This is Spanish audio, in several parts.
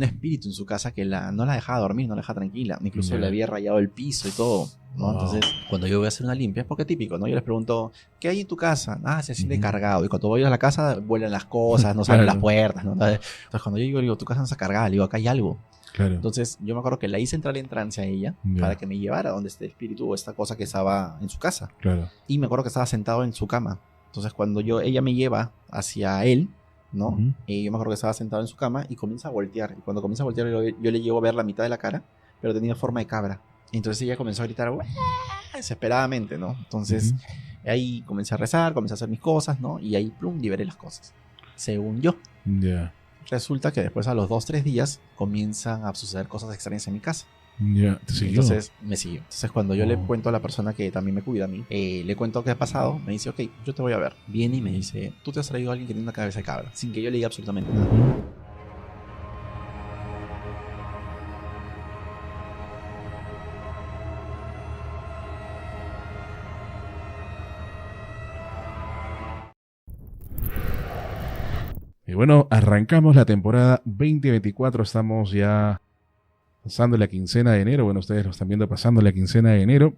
un espíritu en su casa que no la dejaba dormir, no la dejaba tranquila. Incluso le había rayado el piso y todo, ¿no? Wow. Entonces, cuando yo voy a hacer una limpia, es porque es típico, ¿no? Yo les pregunto, ¿qué hay en tu casa? Ah, se siente cargado. Y cuando voy a la casa, vuelan las cosas, no salen las puertas, ¿no? Entonces, cuando yo digo, tu casa no está cargada, le digo, acá hay algo. Claro. Entonces, yo me acuerdo que la hice entrar en trance a ella para que me llevara donde este espíritu o esta cosa que estaba en su casa. Claro. Y me acuerdo que estaba sentado en su cama. Entonces, cuando ella me lleva hacia él, ¿no? Y yo me acuerdo que estaba sentado en su cama y comienza a voltear. Y cuando comienza a voltear, yo le llevo a ver la mitad de la cara, pero tenía forma de cabra. Entonces ella comenzó a gritar desesperadamente, ¿no? Entonces ahí comencé a rezar, comencé a hacer mis cosas, ¿no? Y ahí, plum, liberé las cosas. Según yo. Ya. Resulta que después a los 2-3 días comienzan a suceder cosas extrañas en mi casa. Ya, ¿te siguió? Entonces me siguió. Entonces cuando yo le cuento a la persona que también me cuida a mí, le cuento qué ha pasado, me dice, ok, yo te voy a ver. Viene y me dice, tú te has traído a alguien que tiene una cabeza de cabra, sin que yo le diga absolutamente nada. Y bueno, arrancamos la temporada 2024, estamos ya pasando la quincena de enero. Bueno, ustedes lo están viendo pasando la quincena de enero.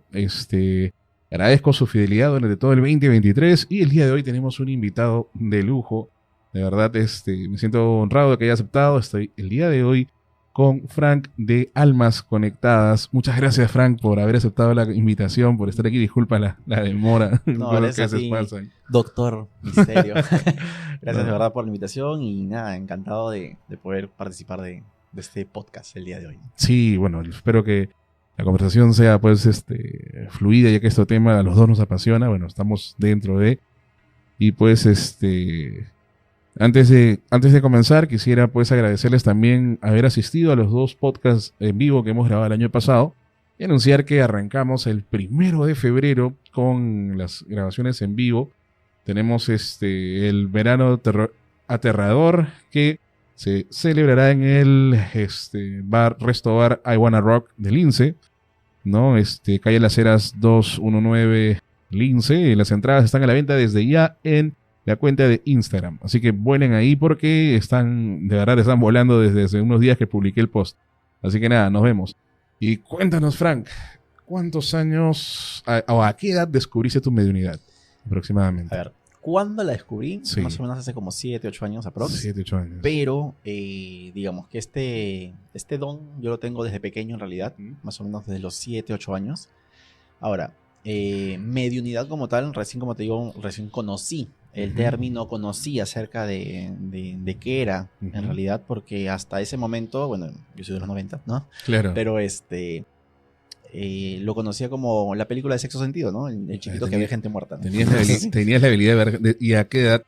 Agradezco su fidelidad durante todo el 2023 y el día de hoy tenemos un invitado de lujo. De verdad, me siento honrado de que haya aceptado. Estoy el día de hoy con Frank de Almas Conectadas. Muchas gracias, Frank, por haber aceptado la invitación, por estar aquí. Disculpa la demora. No, gracias a ti, Doctor Misterio. Gracias de verdad por la invitación y nada, encantado de poder participar de este podcast el día de hoy. Sí, bueno, espero que la conversación sea pues fluida, ya que este tema a los dos nos apasiona. Bueno, estamos dentro de... Y pues antes de comenzar, quisiera pues agradecerles también haber asistido a los 2 podcasts en vivo que hemos grabado el año pasado y anunciar que arrancamos el 1 de febrero con las grabaciones en vivo. Tenemos el verano aterrador que se celebrará en el resto bar I Wanna Rock de Lince, ¿no? Calle Las Heras 219 Lince. Las entradas están a la venta desde ya en la cuenta de Instagram. Así que vuelen ahí porque de verdad están volando desde hace unos días que publiqué el post. Así que nada, nos vemos. Y cuéntanos, Frank, ¿cuántos años o a qué edad descubriste tu mediunidad aproximadamente? A ver, ¿cuándo la descubrí? Sí. Más o menos hace como 7-8 años aprox. 7-8 años. Pero, digamos que este don yo lo tengo desde pequeño en realidad, más o menos desde los 7-8 años. Ahora, mediunidad como tal, como te digo, recién conocí el término, conocí acerca de qué era en realidad, porque hasta ese momento, bueno, yo soy de los 90, ¿no? Claro. Pero lo conocía como la película de Sexto Sentido, ¿no? El chiquito que ve gente muerta, ¿no? Tenías la habilidad de ver, ¿y a qué edad,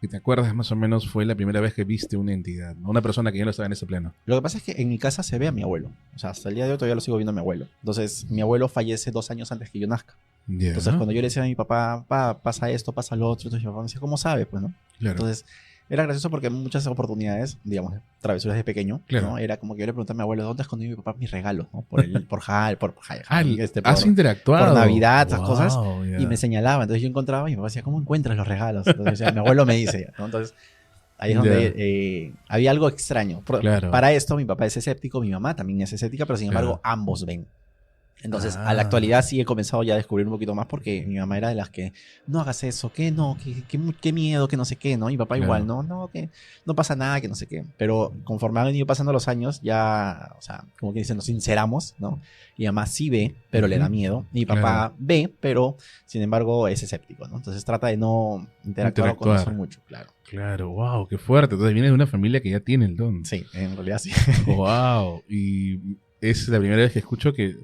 si te acuerdas más o menos, fue la primera vez que viste una entidad, ¿no? Una persona que ya no estaba en ese plano? Lo que pasa es que en mi casa se ve a mi abuelo. O sea, hasta el día de hoy todavía lo sigo viendo a mi abuelo. Entonces, mi abuelo fallece 2 años antes que yo nazca. Yeah. Entonces, cuando yo le decía a mi papá, pasa esto, pasa lo otro, entonces mi papá me decía, ¿cómo sabe? Pues, ¿no? Claro. Entonces, era gracioso porque en muchas oportunidades, digamos, travesuras de pequeño, claro, ¿no? Era como que yo le preguntaba a mi abuelo, ¿dónde escondió mi papá mis regalos? ¿No? Has interactuado. Por Navidad, esas cosas. Yeah. Y me señalaba. Entonces yo encontraba y mi papá decía, ¿cómo encuentras los regalos? Entonces mi abuelo me dice, ¿no? Entonces ahí es donde había algo extraño. Claro. Para esto mi papá es escéptico, mi mamá también es escéptica, pero sin embargo ambos ven. Entonces, a la actualidad sí he comenzado ya a descubrir un poquito más porque mi mamá era de las que no hagas eso, que no, que miedo, que no sé qué, ¿no? Y mi papá igual, no, que no pasa nada, que no sé qué. Pero conforme han venido pasando los años, ya, o sea, como que dicen, nos sinceramos, ¿no? Y mi mamá sí ve, pero le da miedo. Y mi papá ve, pero sin embargo es escéptico, ¿no? Entonces trata de no interactuar. O conocer mucho, claro. Claro, wow, qué fuerte. Entonces vienes de una familia que ya tiene el don. Sí, en realidad sí. Wow, y es la primera vez que escucho que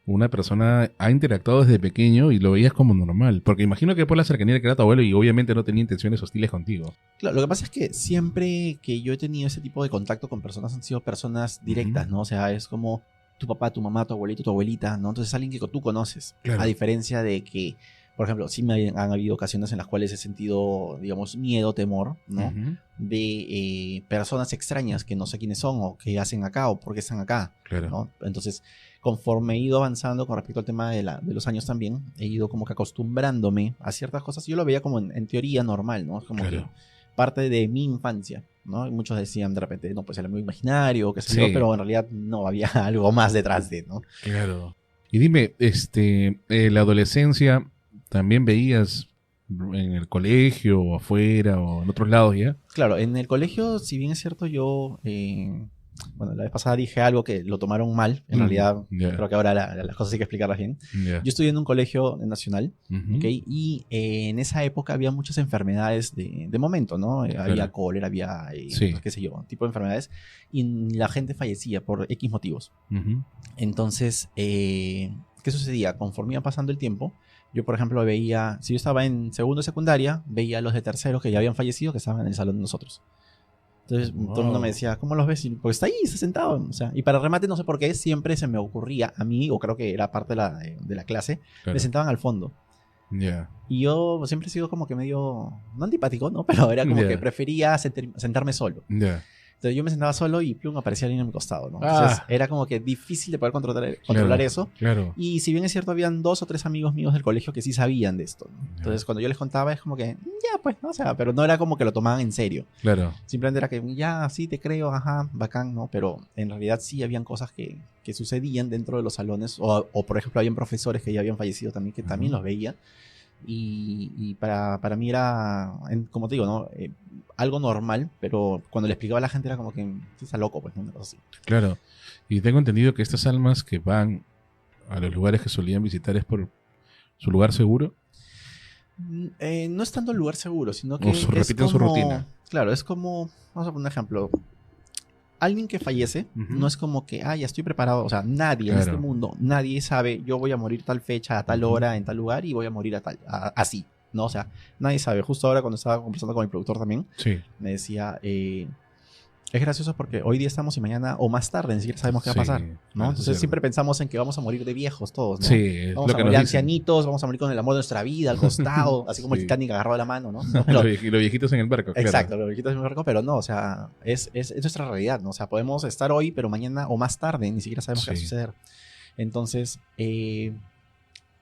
una persona ha interactuado desde pequeño y lo veías como normal. Porque imagino que por la cercanía que era tu abuelo y obviamente no tenía intenciones hostiles contigo. Claro, lo que pasa es que siempre que yo he tenido ese tipo de contacto con personas han sido personas directas, ¿no? O sea, es como tu papá, tu mamá, tu abuelito, tu abuelita, ¿no? Entonces alguien que tú conoces. Claro. A diferencia de que, por ejemplo, sí han habido ocasiones en las cuales he sentido, digamos, miedo, temor, ¿no? De personas extrañas que no sé quiénes son o qué hacen acá o por qué están acá, claro, ¿no? Entonces, conforme he ido avanzando con respecto al tema de los años también, he ido como que acostumbrándome a ciertas cosas. Yo lo veía como en teoría normal, ¿no? Como que parte de mi infancia. ¿no? Y muchos decían de repente, no, pues el amigo imaginario, qué sé Sí. yo, pero en realidad no, había algo más detrás de, ¿no? Claro. Y dime, la adolescencia, ¿también veías en el colegio o afuera o en otros lados ya? Claro, en el colegio, si bien es cierto, yo, bueno, la vez pasada dije algo que lo tomaron mal, en realidad Ya, creo que ahora las cosas hay que explicarlas bien. ya. Yo estudié en un colegio nacional, Ujú. ¿ok? Y en esa época había muchas enfermedades de momento, ¿no? Había Claro. cólera, había, Sí. qué sé yo, tipo de enfermedades, y la gente fallecía por X motivos. Ujú. Entonces, ¿qué sucedía? Conforme iba pasando el tiempo, yo, por ejemplo, veía, si yo estaba en segundo de secundaria, veía a los de tercero que ya habían fallecido, que estaban en el salón de nosotros. Entonces, todo el mundo me Wow. decía, ¿cómo los ves? Porque está ahí, está sentado. O sea, y para remate, no sé por qué, siempre se me ocurría a mí, o creo que era parte de la clase, me Claro. sentaban al fondo. Ya. Y yo siempre he sido como que medio, no antipático, ¿no? Pero era como Ya. que prefería sentarme solo. Ya. Entonces yo me sentaba solo y plum, aparecía alguien a mi costado, ¿no? Entonces Ah, era como que difícil de poder controlar claro. eso. Claro. Y si bien es cierto, habían 2 o 3 amigos míos del colegio que sí sabían de esto, ¿no? Entonces cuando yo les contaba es como que, ya pues, ¿no? O sea, pero no era como que lo tomaban en serio. Claro. Simplemente era que, ya, sí, te creo, ajá, bacán, ¿no? Pero en realidad sí habían cosas que sucedían dentro de los salones. O, por ejemplo, habían profesores que ya habían fallecido también, que también Ujú. los veía. Y para mí era, como te digo, ¿no? Algo normal, pero cuando le explicaba a la gente era como que está loco, pues, ¿no? Una cosa así. Claro. Y tengo entendido que estas almas que van a los lugares que solían visitar es por su lugar seguro. No es tanto el lugar seguro, sino que O es repiten como, su rutina. claro, es como, vamos a poner un ejemplo. Alguien que fallece, Ujú. no es como que, ya estoy preparado. O sea, nadie en Claro. este mundo, nadie sabe, yo voy a morir tal fecha, a tal Ujú. hora, en tal lugar, y voy a morir así, ¿no? O sea, nadie sabe. Justo ahora cuando estaba conversando con mi productor también, Sí. me decía, es gracioso porque hoy día estamos y mañana o más tarde ni siquiera sabemos qué va a pasar, Sí, ¿no? claro, Entonces siempre pensamos en que vamos a morir de viejos todos, ¿no? Sí, es Vamos lo a que morir nos dicen. ancianitos, vamos a morir con el amor de nuestra vida al costado, así como el Sí. Titanic agarrado de la mano, ¿no? No, pero- Los viejitos en el barco, claro. exacto, los viejitos en barco, pero no, o sea, es nuestra realidad, ¿no? O sea, podemos estar hoy, pero mañana o más tarde ni siquiera sabemos qué va a Sí. suceder. Entonces,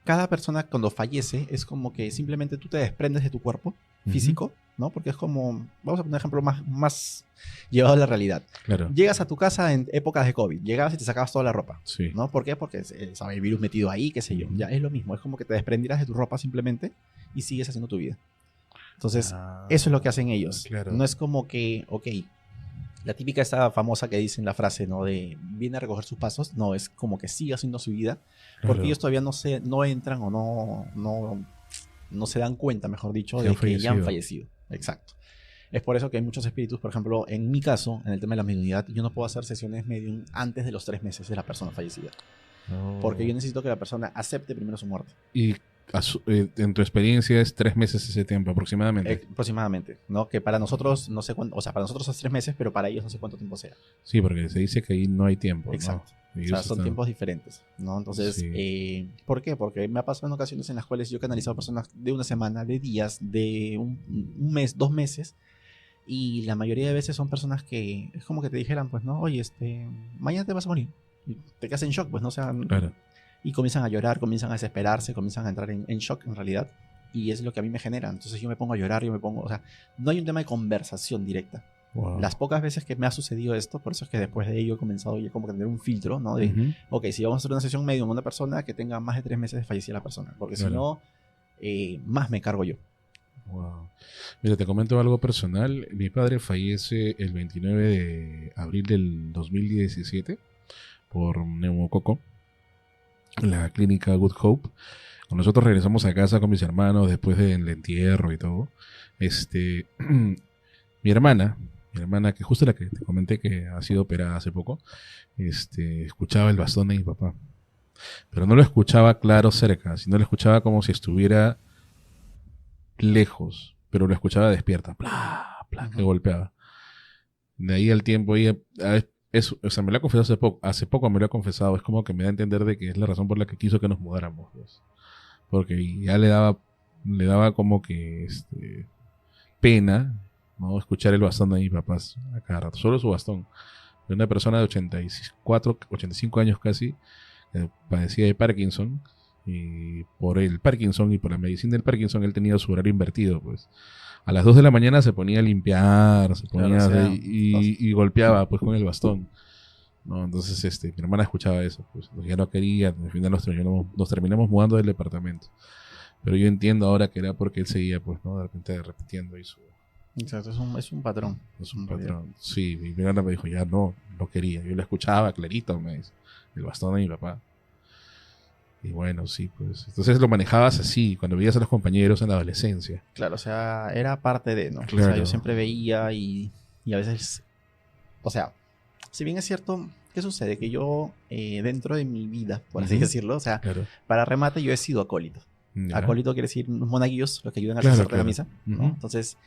cada persona cuando fallece es como que simplemente tú te desprendes de tu cuerpo Ujú. físico, ¿no? Porque es como, vamos a poner un ejemplo más llevado a la realidad. Claro. Llegas a tu casa en épocas de COVID, llegabas y te sacabas toda la ropa, Sí. ¿no? ¿Por qué? Porque sabe el virus metido ahí, qué sé yo. Ujú. Ya es lo mismo, es como que te desprendieras de tu ropa simplemente y sigues haciendo tu vida. Entonces, Ah, eso es lo que hacen ellos. claro. No es como que, ok, la típica esta famosa que dicen la frase, ¿no? De viene a recoger sus pasos. No, es como que sigue haciendo su vida. Porque Claro. ellos todavía no entran o no se dan cuenta, mejor dicho, Que de han que ya han fallecido. fallecido. Exacto. Es por eso que hay muchos espíritus, por ejemplo, en mi caso, en el tema de la mediunidad, yo no puedo hacer sesiones medium antes de los 3 meses de la persona fallecida. No. Porque yo necesito que la persona acepte primero su muerte. Y en tu experiencia es 3 meses ese tiempo aproximadamente. Aproximadamente, ¿no? Que para nosotros no sé cuánto, o sea, para nosotros es 3 meses, pero para ellos no sé cuánto tiempo sea. Sí, porque se dice que ahí no hay tiempo. Exacto. ¿no? O sea, son tiempos diferentes, ¿no? Entonces, Sí. ¿por qué? Porque me ha pasado en ocasiones en las cuales yo he canalizado personas de una semana, de días, de un mes, 2 meses, y la mayoría de veces son personas que es como que te dijeran, pues, ¿no? Oye, mañana te vas a morir. Y te quedas en shock, pues, ¿no? O sea, Claro. y comienzan a llorar, comienzan a desesperarse, comienzan a entrar en shock en realidad. Y es lo que a mí me genera. Entonces yo me pongo a llorar, o sea, no hay un tema de conversación directa. Wow. Las pocas veces que me ha sucedido esto, por eso es que después de ello he comenzado ya como que a tener un filtro, ¿no? De, Ujú. ok, si vamos a hacer una sesión medium con una persona, que tenga más de 3 meses de fallecida la persona, porque si Claro. no, más me cargo yo. Wow. Mira, te comento algo personal. Mi padre fallece el 29 de abril del 2017 por neumococo en la clínica Good Hope. Cuando nosotros regresamos a casa con mis hermanos después del entierro y todo, mi hermana que justo la que te comenté que ha sido operada hace poco, escuchaba el bastón de mi papá. Pero no lo escuchaba claro cerca, sino lo escuchaba como si estuviera lejos, pero lo escuchaba despierta, bla, bla, que golpeaba. De ahí al tiempo, o sea, me lo ha confesado hace poco me lo ha confesado, es como que me da a entender de que es la razón por la que quiso que nos mudáramos, pues. Porque ya le daba como que pena, ¿no? Escuchar el bastón de mis papás a cada rato, solo su bastón. De una persona de 84, 85 años casi, padecía de Parkinson, Y por el Parkinson y por la medicina del Parkinson, él tenía su horario invertido, pues. A las 2 de la mañana se ponía a limpiar, se ponía Claro, o sea, y golpeaba pues con el bastón, ¿no? Entonces mi hermana escuchaba eso, pues entonces ya no quería, al final nos terminamos mudando del departamento. Pero yo entiendo ahora que era porque él seguía, pues, ¿no? De repente repitiendo y su... Exacto, es un patrón. Es un patrón. Sí, mi hermana me dijo, ya no quería. Yo lo escuchaba clarito, me dice, el bastón de mi papá. Y bueno, sí, pues. Entonces lo manejabas así, cuando veías a los compañeros en la adolescencia. Claro, o sea, era parte de, ¿no? Claro. O sea, yo siempre veía y a veces, o sea, si bien es cierto, ¿qué sucede? Que yo, dentro de mi vida, por así decirlo, o sea, Claro. para remate yo he sido acólito. Ya. Acólito quiere decir unos monaguillos, los que ayudan a Claro, sacerdote de la claro. misa, ¿no? Ujú. Entonces,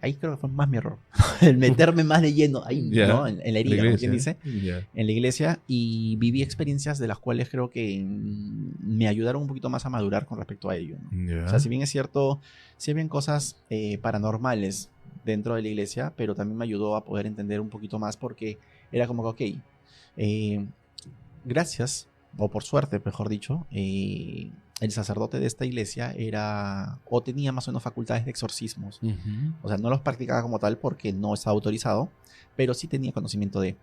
ahí creo que fue más mi error. El meterme más de lleno ahí, Ya. ¿no? En la herida, como quien dice. Ya. En la iglesia y viví experiencias de las cuales creo que me ayudaron un poquito más a madurar con respecto a ello, ¿no? Ya. O sea, si bien es cierto, sí habían cosas paranormales dentro de la iglesia, pero también me ayudó a poder entender un poquito más porque era como que, ok, gracias, o por suerte, mejor dicho, el sacerdote de esta iglesia era o tenía más o menos facultades de exorcismos. Ujú. O sea, no los practicaba como tal porque no estaba autorizado, pero sí tenía conocimiento de.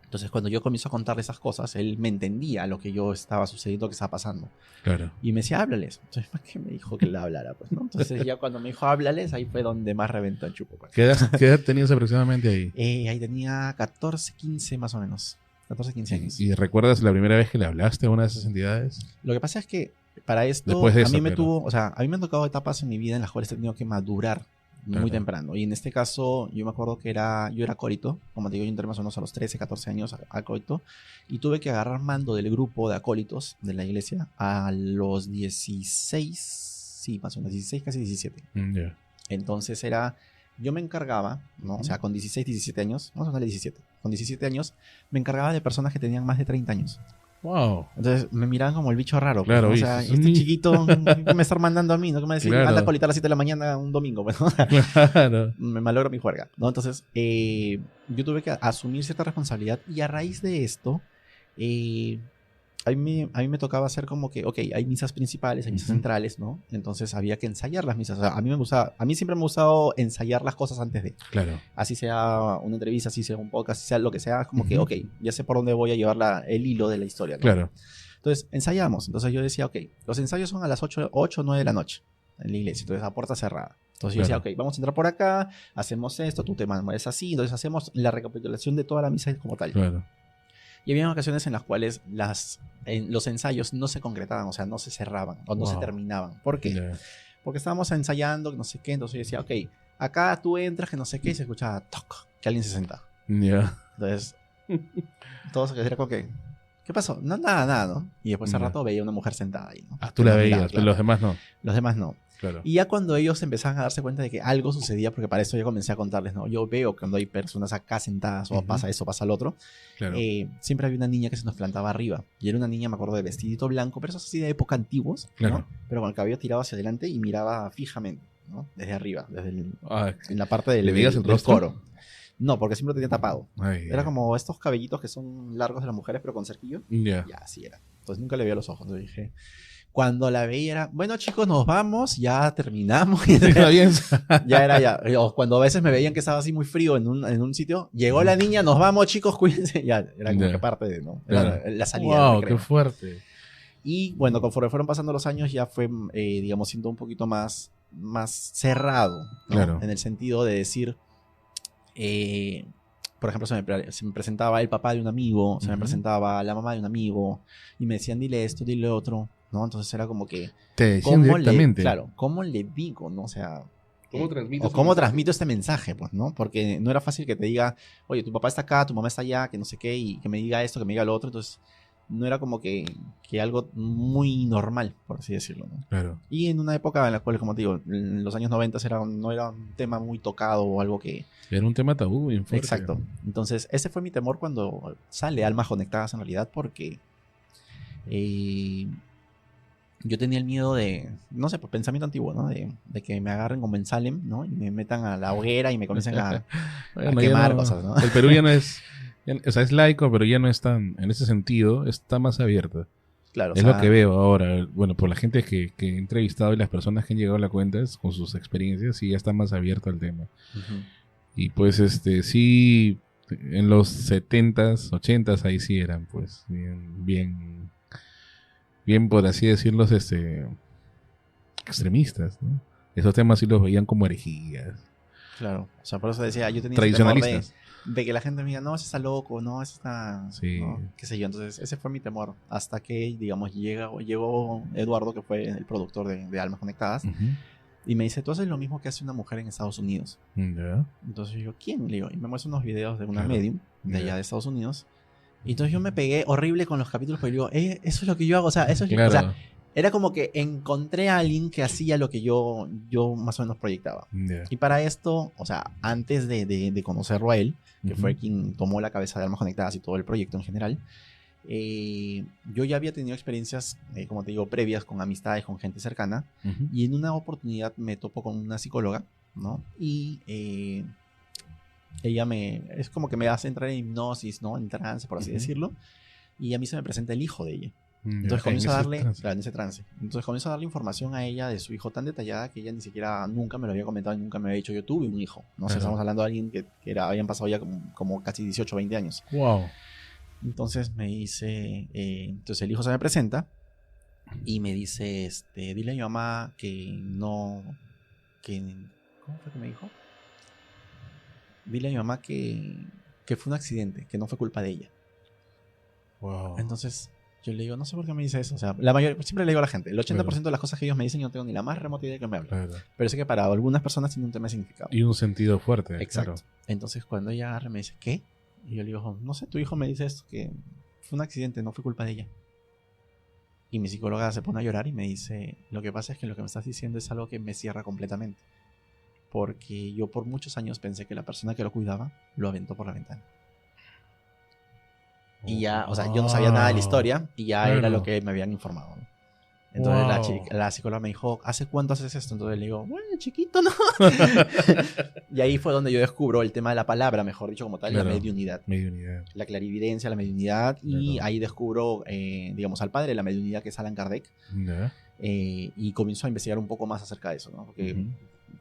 Entonces, cuando yo comienzo a contarle esas cosas, él me entendía lo que yo estaba sucediendo, que estaba pasando. Claro. Y me decía, háblales. Entonces, ¿para qué me dijo que le hablara? Pues, ¿no? Entonces, ya cuando me dijo, háblales, ahí fue donde más reventó el chupo. Pues. ¿Qué edad tenías aproximadamente ahí? Ahí tenía 14, 15 más o menos. 14, 15 años. ¿Y recuerdas la primera vez que le hablaste a una de esas entidades? Lo que pasa es que para esto, Después de a eso, mí me claro. tuvo, o sea, a mí me han tocado etapas en mi vida en las cuales he tenido que madurar muy Claro. temprano. Y en este caso, yo me acuerdo que yo era acólito, como te digo, yo entré más o menos a los 13, 14 años acólito, y tuve que agarrar mando del grupo de acólitos de la iglesia a los 16, sí, más o menos 16, casi 17. Ya. Entonces yo me encargaba, ¿no? O sea, con 16, 17 años, vamos a ponerle 17, con 17 años me encargaba de personas que tenían más de 30 años. Wow. Entonces me miraban como el bicho raro. Claro, pues, ¿no? oye, O sea, es un este niño. chiquito, ¿qué me está mandando a mí? ¿No? ¿Qué me va a decir? Claro. Anda a colitar a las 7 de la mañana un domingo. Pues, ¿no? Claro. Me malogro mi juerga, ¿no? Entonces, yo tuve que asumir cierta responsabilidad y a raíz de esto, a mí me tocaba hacer como que, ok, hay misas principales, hay misas Ujú. centrales, ¿no? Entonces había que ensayar las misas. O sea, a mí siempre me ha gustado ensayar las cosas antes de. Claro. Así sea una entrevista, así sea un podcast, así sea lo que sea, como que, Ujú. ok, ya sé por dónde voy a llevar el hilo de la historia, ¿no? Claro. Entonces, ensayamos. Entonces yo decía, ok, los ensayos son a las 8 o 9 de la noche en la iglesia, entonces a puerta cerrada. Entonces yo decía, Claro. ok, vamos a entrar por acá, hacemos esto, tú te mueves así, entonces hacemos la recapitulación de toda la misa como tal. Claro. Y había ocasiones en las cuales los ensayos no se concretaban, o sea, no se cerraban o no se Wow. terminaban. ¿Por qué? Ya. Porque estábamos ensayando, que no sé qué, entonces yo decía, ok, acá tú entras, que no sé qué, y se escuchaba toc, que alguien se senta. Ya. Entonces, todos era como que, ¿qué pasó? No, nada, ¿no? Y después al Ya. rato veía una mujer sentada ahí, ¿no? Ah, tú la Nos veías, miraba, pero claro. los demás no. Los demás no. Claro. Y ya cuando ellos empezaban a darse cuenta de que algo sucedía, porque para eso yo comencé a contarles, ¿no? Yo veo cuando hay personas acá sentadas o Ujú. pasa eso, pasa lo otro, Claro. siempre había una niña que se nos plantaba arriba. Y era una niña, me acuerdo, de vestidito blanco, pero esos así de época antiguos, Claro. ¿no? Pero con el cabello tirado hacia adelante y miraba fijamente, ¿no? Desde arriba, Ah, en la parte del, ¿le veías el del rostro? coro. No, porque siempre lo tenía tapado. ay, Era como estos cabellitos que son largos de las mujeres, pero con cerquillo. Ya. Ya, así era. Entonces nunca le veía los ojos. Entonces dije, cuando la veía era, bueno chicos, nos vamos, ya terminamos. Está bien. Ya era ya. O cuando a veces me veían que estaba así muy frío en un sitio, llegó la niña, nos vamos chicos, cuídense. Ya, era como Ya. que parte de, ¿no? Era Claro. la salida. del Wow, recreo. qué fuerte. Y bueno, conforme fueron pasando los años, ya fue, digamos, siendo un poquito más cerrado, ¿no? Claro. En el sentido de decir, por ejemplo, se me presentaba el papá de un amigo, se me Ujú. presentaba la mamá de un amigo, y me decían, dile esto, dile otro, ¿no? Entonces era como que, Te decían directamente. claro, ¿cómo le digo, no? O sea, ¿Cómo transmites o cómo un mensaje? transmito este mensaje, pues, ¿no? Porque no era fácil que te diga, oye, tu papá está acá, tu mamá está allá, que no sé qué, y que me diga esto, que me diga lo otro, entonces no era como que algo muy normal, por así decirlo, ¿no? Claro. Y en una época en la cual, como te digo, en los años 90 no era un tema muy tocado o algo que... Era un tema tabú bien fuerte. Exacto. Entonces, ese fue mi temor cuando sale Almas Conectadas en realidad, porque yo tenía el miedo de, no sé, pues pensamiento antiguo, ¿no? De que me agarren como en Salem, ¿no? Y me metan a la hoguera y me comiencen a Bueno, quemar ya cosas, ¿no? El Perú ya no es... o sea, es laico, pero ya no es tan... En ese sentido, está más abierto. Claro, o Es lo sea, que veo ahora. Bueno, por la gente que he entrevistado y las personas que han llegado a la cuenta con sus experiencias, sí ya está más abierto al tema. ujú, Y pues sí, en los 70s, 80s, ahí sí eran pues bien por así decirlo, extremistas, ¿no? Esos temas sí los veían como herejías, claro. O sea, por eso decía, yo tenía ese temor tradicionalistas. de que la gente me diga, no, ese está loco, no, ese está, Sí. ¿no? Qué sé yo. Entonces, ese fue mi temor. Hasta que, digamos, llegó Eduardo, que fue el productor de Almas Conectadas, Ujú. y me dice, tú haces lo mismo que hace una mujer en Estados Unidos. Ya, Entonces yo, ¿quién? Le digo, y me muestra unos videos de una claro. medium de allá Ya. de Estados Unidos. Y entonces yo me pegué horrible con los capítulos, porque digo, eso es lo que yo hago. O sea, eso es, o Claro. sea, era como que encontré a alguien que hacía lo que yo más o menos proyectaba. Ya. Y para esto, o sea, antes de conocerlo a él, que Ujú. fue quien tomó la cabeza de Almas Conectadas y todo el proyecto en general, yo ya había tenido experiencias, como te digo, previas con amistades, con gente cercana. Ujú. Y en una oportunidad me topo con una psicóloga, ¿no? Y ella es como que me hace entrar en hipnosis, ¿no? En trance, por así Ujú. decirlo. Y a mí se me presenta el hijo de ella. Ya. Entonces comienzo a En ese darle, trance. claro, en ese trance. Entonces comienzo a darle información a ella de su hijo tan detallada que ella ni siquiera nunca me lo había comentado y nunca me había dicho yo tuve un hijo. No sé, Claro. estamos hablando de alguien que habían pasado ya como casi 18, 20 años. Wow. Entonces me dice, entonces el hijo se me presenta y me dice, dile a mi mamá que no, ¿cómo fue que me dijo? Dile a mi mamá que fue un accidente, que no fue culpa de ella. Wow. Entonces yo le digo, no sé por qué me dice eso. O sea, siempre le digo a la gente, el 80% de las cosas que ellos me dicen yo no tengo ni la más remota idea de que me hablan. Claro. Pero sé que para algunas personas tiene un tema de significado. Y un sentido fuerte. Exacto. Claro. Entonces cuando ella agarra me dice, ¿qué? Y yo le digo, no sé, tu hijo me dice esto, que fue un accidente, no fue culpa de ella. Y mi psicóloga se pone a llorar y me dice, lo que pasa es que lo que me estás diciendo es algo que me cierra completamente. Porque yo por muchos años pensé que la persona que lo cuidaba lo aventó por la ventana. Y ya, o sea, yo no sabía nada de la historia y ya era lo que me habían informado, ¿no? Entonces la psicóloga me dijo, ¿hace cuánto haces esto? Entonces le digo, bueno, chiquito, ¿no? Y ahí fue donde yo descubro el tema de la palabra, mejor dicho, como tal, Claro. la mediunidad. Mediunidad. La clarividencia, la mediunidad. Y Claro. ahí descubro, digamos, al padre de la mediunidad, que es Allan Kardec. Ya. Y comienzo a investigar un poco más acerca de eso, ¿no? Porque Ujú.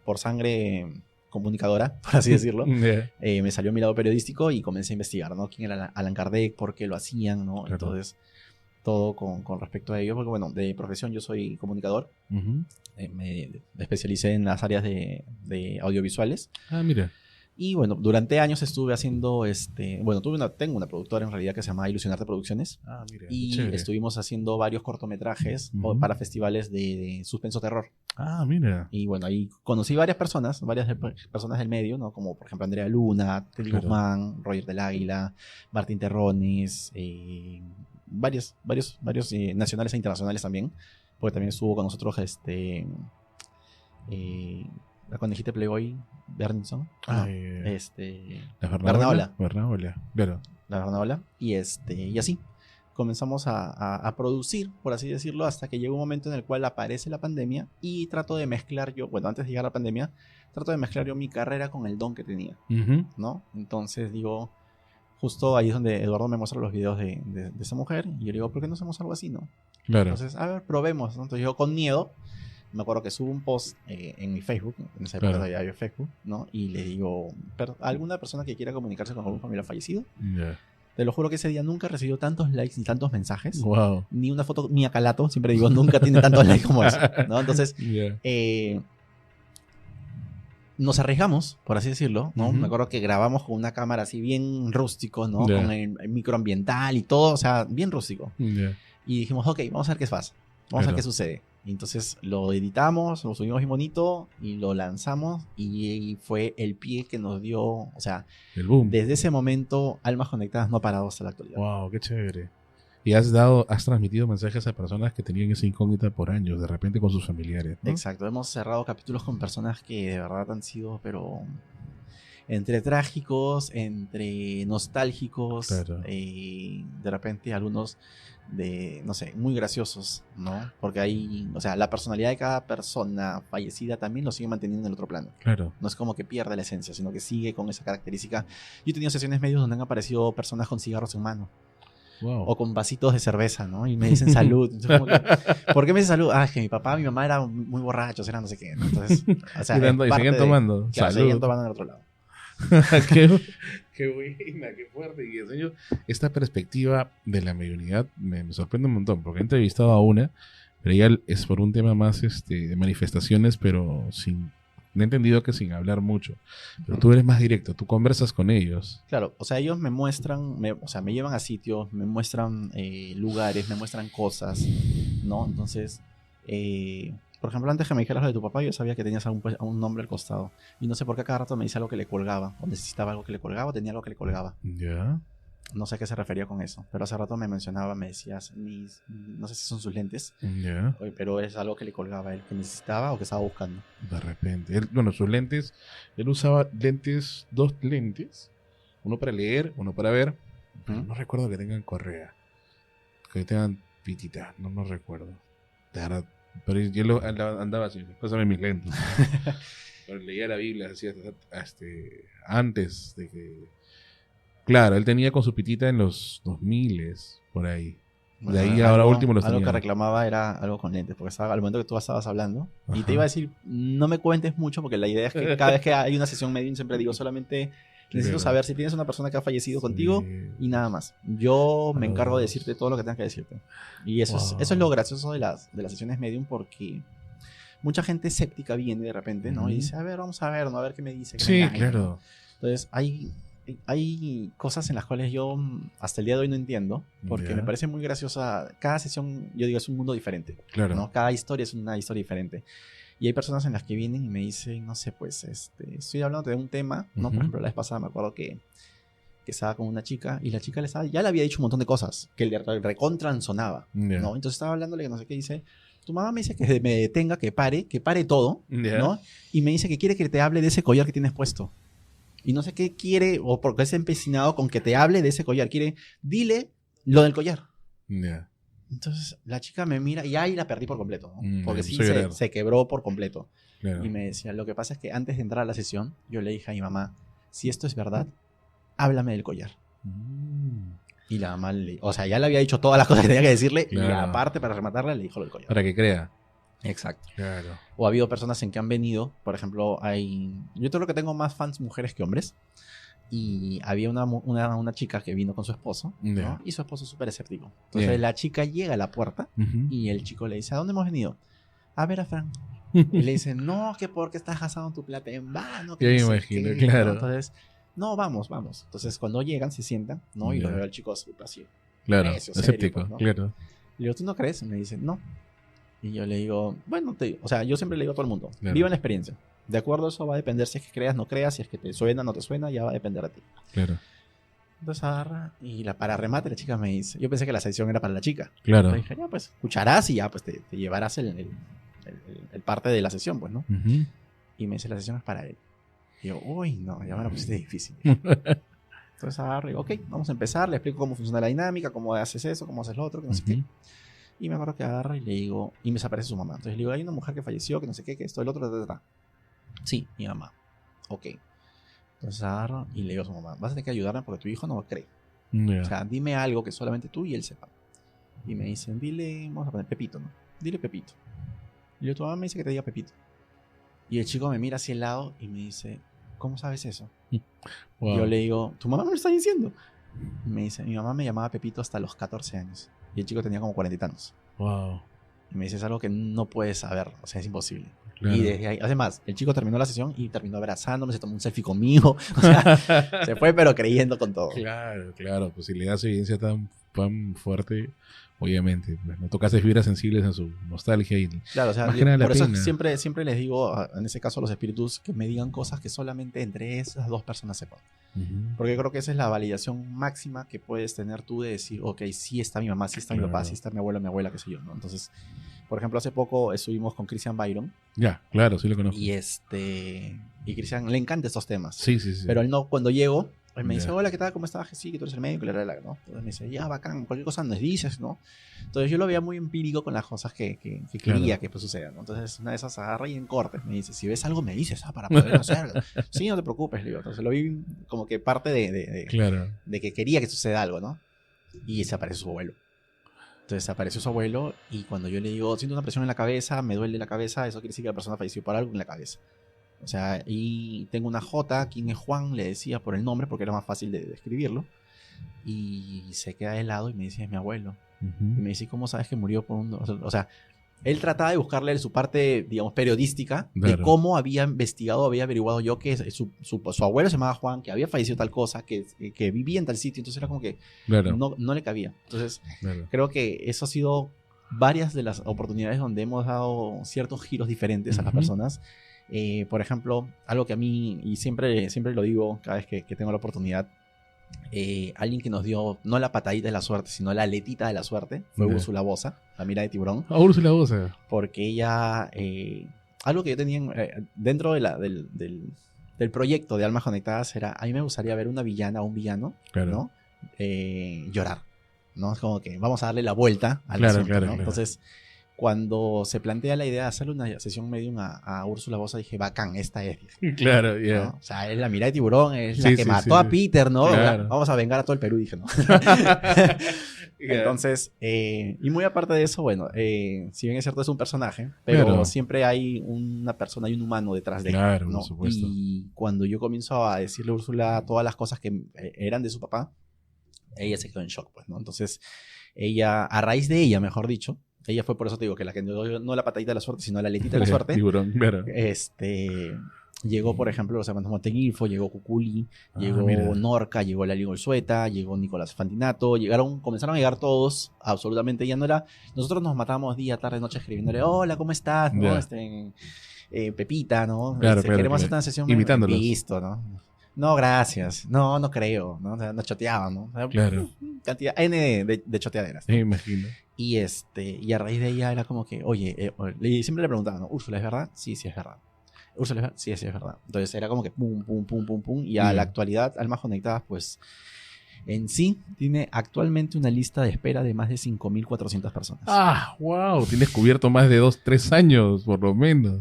por sangre comunicadora, por así decirlo, Ya. me salió mi lado periodístico y comencé a investigar, ¿no? ¿Quién era Allan Kardec? ¿Por qué lo hacían? ¿No? Claro. Entonces, todo con respecto a ello, porque bueno, de profesión yo soy comunicador, Ujú. me especialicé en las áreas de audiovisuales. Ah, mira. Y bueno, durante años estuve haciendo, bueno, tengo una productora en realidad que se llama Ilusionarte Producciones. Ah, mira. Y Chévere. estuvimos haciendo varios cortometrajes Ujú. para festivales de suspenso terror. Ah, mira. Y bueno, ahí conocí varias personas del medio, ¿no? Como por ejemplo Andrea Luna, Teddy Claro. Guzmán, Roger del Águila, Martín Terrones, varios nacionales e internacionales también. Porque también estuvo con nosotros la conejita Playboy Berninson. Ah, No, la Bernaola. Bernaola. Claro. La Bernaola. Y así comenzamos a producir, por así decirlo, hasta que llegó un momento en el cual aparece la pandemia y trato de mezclar yo, bueno, antes de llegar a la pandemia, trato de mezclar yo mi carrera con el don que tenía, Ujú. ¿no? Entonces digo, justo ahí es donde Eduardo me muestra los videos de esa mujer y yo le digo, ¿por qué no hacemos algo así, no? Claro. Entonces, a ver, probemos, ¿no? Entonces yo con miedo, me acuerdo que subo un post en mi Facebook, en esa época Claro. todavía había Facebook, ¿no? Y le digo, ¿alguna persona que quiera comunicarse con algún familiar fallecido? Ya. Te lo juro que ese día nunca he recibido tantos likes ni tantos mensajes. Wow. Ni una foto, ni a Calato, siempre digo, nunca tiene tantos likes como eso, ¿no? Entonces, Ya. nos arriesgamos, por así decirlo, ¿no? Ujú. Me acuerdo que grabamos con una cámara así bien rústico, ¿no? Ya. Con el microambiental y todo, o sea, bien rústico. Ya. Y dijimos, ok, vamos a ver qué pasa. Vamos a ver Claro. qué sucede. Y entonces lo editamos, lo subimos bien bonito y lo lanzamos y fue el pie que nos dio, o sea, El boom. desde ese momento Almas Conectadas no ha parado hasta la actualidad. Wow, qué chévere. Y has transmitido mensajes a personas que tenían esa incógnita por años, de repente con sus familiares, ¿no? Exacto, hemos cerrado capítulos con personas que de verdad han sido, pero entre trágicos, entre nostálgicos, Claro. de repente algunos no sé, muy graciosos, ¿no? Porque hay, o sea, la personalidad de cada persona fallecida también lo sigue manteniendo en el otro plano. Claro. No es como que pierde la esencia, sino que sigue con esa característica. Yo he tenido sesiones medios donde han aparecido personas con cigarros en mano. Wow. O con vasitos de cerveza, ¿no? Y me dicen salud. Entonces, como que, ¿por qué me dicen salud? Ah, es que mi papá y mi mamá eran muy borrachos, eran no sé qué, ¿no? Entonces, o sea, Y seguían tomando. Claro, Salud. seguían tomando en el otro lado. Qué buena, qué fuerte. Y en serio, esta perspectiva de la mediunidad me sorprende un montón, porque he entrevistado a una, pero ella es por un tema más de manifestaciones, pero sin... he entendido que sin hablar mucho. Pero tú eres más directo, tú conversas con ellos. Claro, o sea, ellos me muestran, o sea, me llevan a sitios, me muestran lugares, me muestran cosas, ¿no? Entonces, por ejemplo, antes que me dijeras lo de tu papá, yo sabía que tenías a un nombre al costado. Y no sé por qué cada rato me dice algo que le colgaba, o necesitaba algo que le colgaba, o tenía algo que le colgaba. Ya. No sé a qué se refería con eso, pero hace rato me mencionaba, me decías, no sé si son sus lentes, Ya. pero es algo que le colgaba a él, que necesitaba o que estaba buscando. De repente. Bueno, sus lentes, él usaba lentes, 2 lentes, uno para leer, uno para ver, pero no recuerdo que tengan correa, que tengan pitita, no recuerdo. De verdad, pero yo andaba así, pásame mis lentes. Pero leía la Biblia así antes de que... Claro, él tenía con su pitita en los 2000 por ahí. De ahí ahora último los tenía. Algo que reclamaba era algo con lentes, porque estaba, al momento que tú estabas hablando, Ajá. y te iba a decir, no me cuentes mucho, porque la idea es que cada vez que hay una sesión medium siempre digo, solamente necesito saber si tienes una persona que ha fallecido contigo y nada más. Yo me encargo de decirte todo lo que tenga que decirte. Y eso, es lo gracioso de las sesiones medium, porque mucha gente escéptica viene de repente, ¿no? Y dice, a ver, vamos a ver, ¿no? A ver qué me dice. Sí, claro. Entonces, hay cosas en las cuales yo hasta el día de hoy no entiendo, porque me parece muy graciosa. Cada sesión, yo digo, es un mundo diferente. Claro. ¿no? Cada historia es una historia diferente. Y hay personas en las que vienen y me dicen, no sé, pues, estoy hablando de un tema, ¿no? Por ejemplo, la vez pasada me acuerdo que estaba con una chica y la chica ya le había dicho un montón de cosas que le recontransonaba, ¿no? Entonces estaba hablándole que no sé qué, dice, tu mamá me dice que me detenga, que pare todo, ¿no? Y me dice que quiere que te hable de ese collar que tienes puesto. Y no sé qué quiere, o porque es empecinado con que te hable de ese collar. Dile lo del collar. Entonces la chica me mira y ahí la perdí por completo, ¿no? Porque sí se quebró por completo. Claro. Y me decía, lo que pasa es que antes de entrar a la sesión, yo le dije a mi mamá, si esto es verdad, háblame del collar. Y la mamá, o sea, ya le había dicho todas las cosas que tenía que decirle, y aparte para rematarla le dijo lo del collar. Para que crea. Exacto. Claro. O ha habido personas en que han venido, por ejemplo, yo creo que tengo más fans mujeres que hombres. Y había una chica que vino con su esposo, ¿no? Y su esposo es súper escéptico. Entonces la chica llega a la puerta y el chico le dice, ¿a dónde hemos venido? A ver a Frank. Y le dice, no, que porque estás gastando tu plata en vano. Que yo no me imagino, claro. ¿no? Entonces, no, vamos. Entonces cuando llegan, se sientan, ¿no? Y lo veo al chico así. Claro, necio, escéptico, serio, ¿no? claro. Le digo, ¿tú no crees? Y me dice, no. Y yo le digo, bueno, o sea, yo siempre le digo a todo el mundo, viva la experiencia. De acuerdo, eso va a depender si es que creas, no creas, si es que te suena, no te suena, ya va a depender de ti. Claro. Entonces agarra y para remate la chica me dice, yo pensé que la sesión era para la chica. Claro. Entonces dije, ya pues, escucharás y ya pues te llevarás el parte de la sesión, pues, ¿no? Y me dice, la sesión es para él. Y yo, uy, no, ya me la pusiste difícil. Entonces agarro y digo, ok, vamos a empezar, le explico cómo funciona la dinámica, cómo haces eso, cómo haces lo otro, que no sé qué. Y me acuerdo que agarra y le digo, y me desaparece su mamá. Entonces le digo, hay una mujer que falleció, que no sé qué, que esto, el otro, etc. Sí, mi mamá. Ok. Entonces agarro y le digo a su mamá, vas a tener que ayudarme porque tu hijo no cree. O sea, dime algo que solamente tú y él sepan. Y me dicen, dile, vamos a poner Pepito, ¿no? Dile Pepito. Y yo, tu mamá me dice que te diga Pepito. Y el chico me mira hacia el lado y me dice, ¿cómo sabes eso? Wow. Y yo le digo, ¿tu mamá me lo está diciendo? Y me dice, mi mamá me llamaba Pepito hasta los 14 años. Y el chico tenía como 40 y tantos. Wow. Y me dice, es algo que no puedes saber, o sea, es imposible. Claro. Y desde ahí, además, el chico terminó la sesión y terminó abrazándome, se tomó un selfie conmigo. O sea, se fue, pero creyendo con todo. Claro. Pues si le das evidencia tan fuerte, obviamente, pues, no tocaste fibras sensibles en su nostalgia. Y claro, o sea, por eso siempre les digo, en ese caso a los espíritus, que me digan cosas que solamente entre esas dos personas sepan. Porque creo que esa es la validación máxima que puedes tener tú de decir, ok, sí está mi mamá, sí está mi papá, sí está mi abuela, qué sé yo, ¿no? Entonces, por ejemplo, hace poco estuvimos con Christian Byron. Ya, claro, sí lo conozco. Y Christian le encantan estos temas. Sí. Pero él no, cuando llego, él me dice, hola, ¿qué tal? ¿Cómo estás? Sí, que tú eres el médico, ¿no? Entonces me dice, ya, bacán, cualquier cosa nos dices, ¿no? Entonces yo lo veía muy empírico con las cosas que quería que pues, sucedan, ¿no? Entonces una de esas agarra y en cortes me dice, si ves algo me dices, para poder hacerlo. Sí, no te preocupes, le digo. Entonces lo vi como que parte de que quería que suceda algo, ¿no? y se aparece su abuelo. Entonces apareció su abuelo y cuando yo le digo, siento una presión en la cabeza, me duele la cabeza, eso quiere decir que la persona falleció por algo en la cabeza. O sea, y tengo una J, ¿quién es Juan? Le decía por el nombre porque era más fácil de escribirlo. Y se queda de lado y me dice, es mi abuelo. Y me dice, ¿cómo sabes que murió por un...? O sea, él trataba de buscarle su parte, digamos, periodística de cómo había investigado, había averiguado yo que su abuelo se llamaba Juan, que había fallecido tal cosa, que vivía en tal sitio. Entonces era como que no le cabía. Entonces creo que eso ha sido varias de las oportunidades donde hemos dado ciertos giros diferentes a las personas. Por ejemplo, algo que a mí, y siempre lo digo cada vez que tengo la oportunidad, alguien que nos dio no la patadita de la suerte, sino la aletita de la suerte fue Úrsula Bosa, la mira de tiburón. Úrsula Bosa. Porque ella, algo que yo tenía dentro del proyecto de Almas Conectadas era, a mí me gustaría ver una villana o un villano, ¿no? Llorar, ¿no? Es como que vamos a darle la vuelta al asunto, ¿no? Entonces, cuando se plantea la idea de hacerle una sesión medium a Úrsula Bosa, dije, bacán, esta es. Claro, ya. ¿No? O sea, es la mirada de tiburón, es la que mató a Peter, ¿no? Claro. Vamos a vengar a todo el Perú, dije, ¿no? Entonces, y muy aparte de eso, bueno, si bien es cierto, es un personaje, pero siempre hay una persona y un humano detrás de él. Claro, ¿no? por supuesto. Y cuando yo comienzo a decirle a Úrsula todas las cosas que eran de su papá, ella se quedó en shock, pues, ¿no? Entonces, ella, a raíz de ella, mejor dicho, ella fue, por eso te digo, que la que no la patadita de la suerte, sino la aletita de la suerte. Tiburón, claro. Llegó, por ejemplo, los hermanos Monteguilfo, llegó Cuculi, llegó Norca, llegó Lali Golsueta, llegó Nicolás Fantinato, comenzaron a llegar todos, absolutamente. Ya no era, nosotros nos matábamos día, tarde, noche escribiéndole, hola, ¿cómo estás? ¿No? Pepita, ¿no? Queremos hacer una sesión. Imitándolos. Listo, ¿no? No, gracias. No creo, ¿no? O sea, nos choteábamos, ¿no? O sea, claro. Cantidad N de choteaderas, ¿no? Me imagino. Y a raíz de ella era como que, oye, siempre le preguntaban, ¿no? ¿Úrsula es verdad? Sí, es verdad. ¿Úrsula es verdad? Sí, es verdad. Entonces era como que pum, pum, pum, pum, pum. Y a la actualidad, Almas Conectadas, pues, en sí, tiene actualmente una lista de espera de más de 5.400 personas. ¡Ah, wow! Tienes cubierto más de 2-3 años, por lo menos.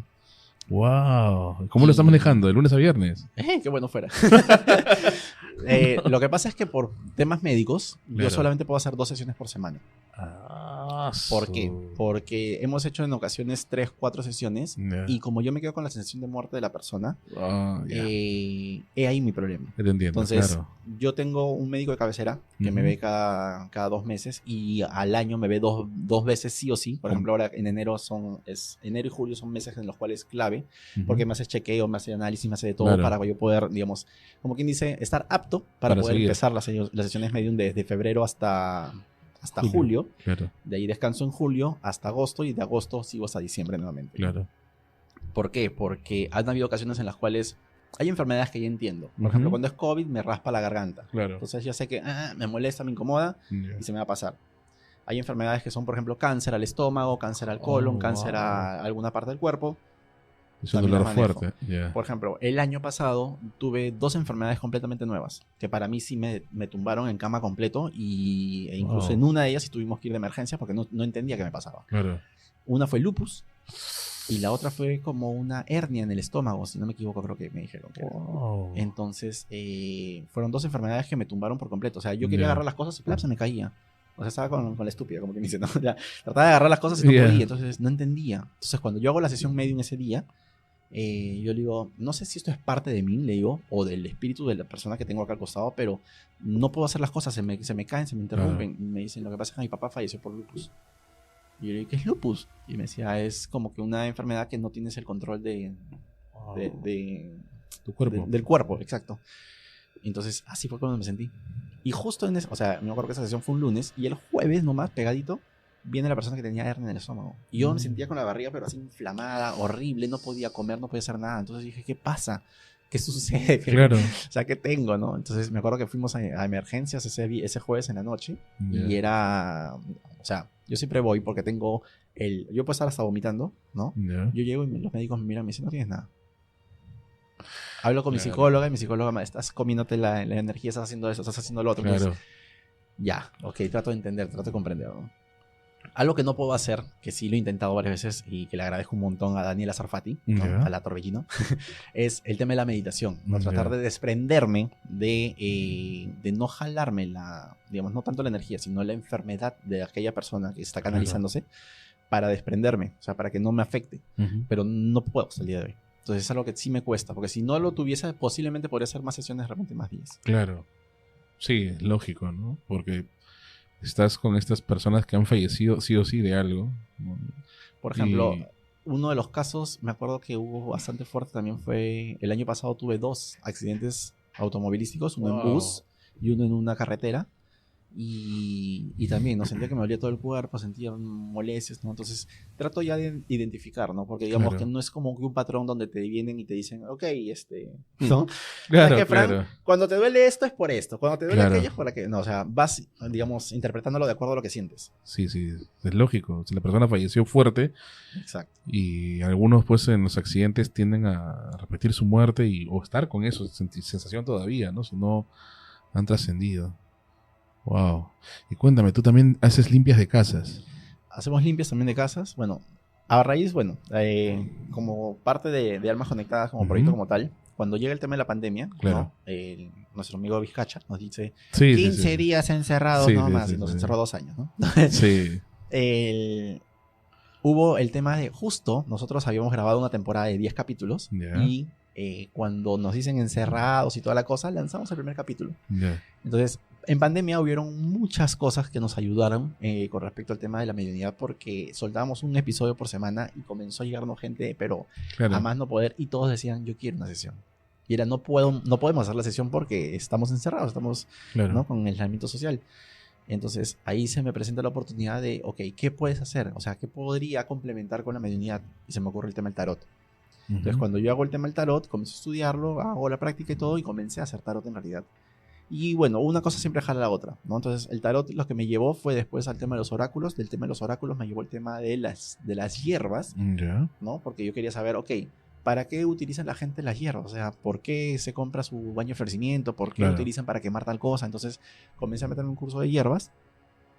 ¡Wow! ¿Cómo lo estás manejando? ¿De lunes a viernes? ¡Qué bueno fuera! Lo que pasa es que por temas médicos, yo solamente puedo hacer 2 sesiones por semana. ¿Por qué? Porque hemos hecho en ocasiones 3, 4 sesiones y como yo me quedo con la sensación de muerte de la persona, he ahí mi problema. Te entiendo. Entonces, yo tengo un médico de cabecera que me ve cada 2 meses y al año me ve dos veces sí o sí. Por ejemplo, ahora en enero y julio son meses en los cuales es clave porque me hace chequeo, me hace análisis, me hace de todo para yo poder, digamos, como quien dice, estar apto para poder empezar las sesiones medium desde febrero hasta julio. Claro. De ahí descanso en julio hasta agosto y de agosto sigo hasta diciembre nuevamente. Claro. ¿Por qué? Porque han habido ocasiones en las cuales hay enfermedades que ya entiendo. Por ejemplo, cuando es COVID me raspa la garganta. Claro. Entonces ya sé que me molesta, me incomoda y se me va a pasar. Hay enfermedades que son, por ejemplo, cáncer al estómago, cáncer al colon, cáncer a alguna parte del cuerpo. Es un dolor fuerte. Por ejemplo, el año pasado tuve 2 enfermedades completamente nuevas, que para mí sí me tumbaron en cama completo e incluso en una de ellas sí tuvimos que ir de emergencia porque no entendía qué me pasaba. Claro. Una fue lupus y la otra fue como una hernia en el estómago, si no me equivoco, creo que me dijeron. Entonces, fueron 2 enfermedades que me tumbaron por completo. O sea, yo quería agarrar las cosas y se me caía. O sea, estaba con la estúpida, como que me dice, ¿no? Ya, trataba de agarrar las cosas y no podía, entonces no entendía. Entonces, cuando yo hago la sesión medium ese día, yo le digo, no sé si esto es parte de mí, le digo, o del espíritu de la persona que tengo acá al costado, pero no puedo hacer las cosas, se me caen, se me interrumpen. Y me dicen, lo que pasa es que mi papá falleció por lupus. Y yo le digo, ¿qué es lupus? Y me decía, es como que una enfermedad que no tienes el control de tu cuerpo. Del cuerpo, exacto. Entonces, así fue cuando me sentí. Y justo o sea, me acuerdo que esa sesión fue un lunes, y el jueves nomás, pegadito, viene la persona que tenía hernia en el estómago. Y yo me sentía con la barriga, pero así inflamada, horrible, no podía comer, no podía hacer nada. Entonces dije, ¿qué pasa? ¿Qué sucede? Claro. O sea, ¿qué tengo, no? Entonces me acuerdo que fuimos a emergencias ese jueves en la noche. Y era... O sea, yo siempre voy porque tengo yo puedo estar hasta vomitando, ¿no? Yo llego y los médicos me miran y me dicen, no tienes nada. Hablo con mi psicóloga y mi psicóloga me estás comiéndote la energía, estás haciendo eso, estás haciendo lo otro. Entonces, ya, ok, trato de entender, trato de comprender, ¿no? Algo que no puedo hacer, que sí lo he intentado varias veces y que le agradezco un montón a Daniela Sarfati, ¿no? Ya. A la Torbellino, es el tema de la meditación, ¿no? Ya. Tratar de desprenderme de no jalarme digamos, no tanto la energía, sino la enfermedad de aquella persona que está canalizándose para desprenderme, o sea, para que no me afecte, Ujú. pero no puedo hasta el día de hoy. Entonces es algo que sí me cuesta, porque si no lo tuviese, posiblemente podría hacer más sesiones, de repente más días. Claro. Sí, es lógico, ¿no? Porque estás con estas personas que han fallecido sí o sí de algo, ¿no? Por ejemplo, Y- uno de los casos, me acuerdo que hubo bastante fuerte también fue, el año pasado tuve 2 accidentes automovilísticos, uno en Wow. bus y uno en una carretera. Y también, ¿no? Sentía que me dolía todo el cuerpo, sentía molestias, ¿no? Entonces trato ya de identificar, ¿no? Porque digamos Claro. que no es como que un patrón donde te vienen y te dicen, ok, ¿no? Claro, ¿Sabes qué, Fran? claro. Cuando te duele esto es por esto, cuando te duele Claro. aquello es por aquello. No, o sea, vas, digamos, interpretándolo de acuerdo a lo que sientes. Sí, sí, es lógico. Si la persona falleció fuerte Exacto. y algunos pues en los accidentes tienden a repetir su muerte o estar con eso, sensación todavía, ¿no? Si no han trascendido. Wow. Y cuéntame, tú también haces limpias de casas. Hacemos limpias también de casas. Bueno, a raíz, bueno, como parte de Almas Conectadas, como proyecto Ujú. como tal, cuando llega el tema de la pandemia, Claro. ¿no? Nuestro amigo Vizcacha nos dice Sí, 15 sí, sí. días encerrados Sí, nomás, sí, y nos sí. encerró 2 años, ¿no? Sí. Hubo el tema de, justo, nosotros habíamos grabado una temporada de 10 capítulos Ya. y cuando nos dicen encerrados y toda la cosa, lanzamos el primer capítulo. Ya. Entonces, en pandemia hubieron muchas cosas que nos ayudaron con respecto al tema de la mediunidad porque soltábamos un episodio por semana y comenzó a llegarnos gente, pero Claro. a más no poder, y todos decían, yo quiero una sesión. Y era, no podemos hacer la sesión porque estamos encerrados, estamos, Claro. ¿no?, con el aislamiento social. Entonces ahí se me presenta la oportunidad de, ok, ¿qué puedes hacer? O sea, ¿qué podría complementar con la mediunidad? Y se me ocurre el tema del tarot. Entonces, Ujú. cuando yo hago el tema del tarot, comencé a estudiarlo, hago la práctica y todo, y comencé a hacer tarot en realidad. Y bueno, una cosa siempre jala a la otra, ¿no? Entonces, el tarot lo que me llevó fue después al tema de los oráculos. Del tema de los oráculos me llevó el tema de las hierbas, Ya. ¿no? Porque yo quería saber, ok, ¿para qué utilizan la gente las hierbas? O sea, ¿por qué se compra su baño de florecimiento? ¿Por qué Claro. utilizan para quemar tal cosa? Entonces, comencé a meterme en un curso de hierbas,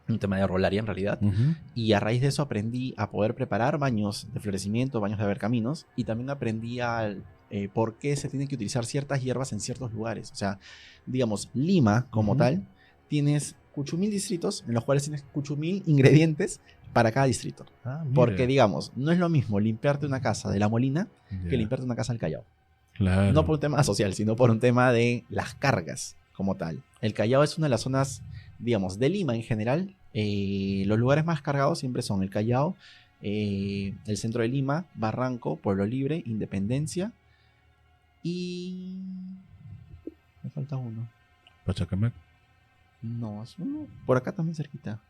un tema de rolaria en realidad. Ujú. Y a raíz de eso aprendí a poder preparar baños de florecimiento, baños de abercaminos, y también aprendí por qué se tienen que utilizar ciertas hierbas en ciertos lugares. O sea, digamos, Lima como Ujú. tal, tienes 8.000 distritos en los cuales tienes 8.000 ingredientes para cada distrito. Ah, mira. Porque, digamos, no es lo mismo limpiarte una casa de La Molina Ya. que limpiarte una casa del Callao. Claro. No por un tema social, sino por un tema de las cargas como tal. El Callao es una de las zonas, digamos, de Lima en general. Los lugares más cargados siempre son el Callao, el centro de Lima, Barranco, Pueblo Libre, Independencia y... me falta uno. Pachacamac. No, es uno por acá también cerquita.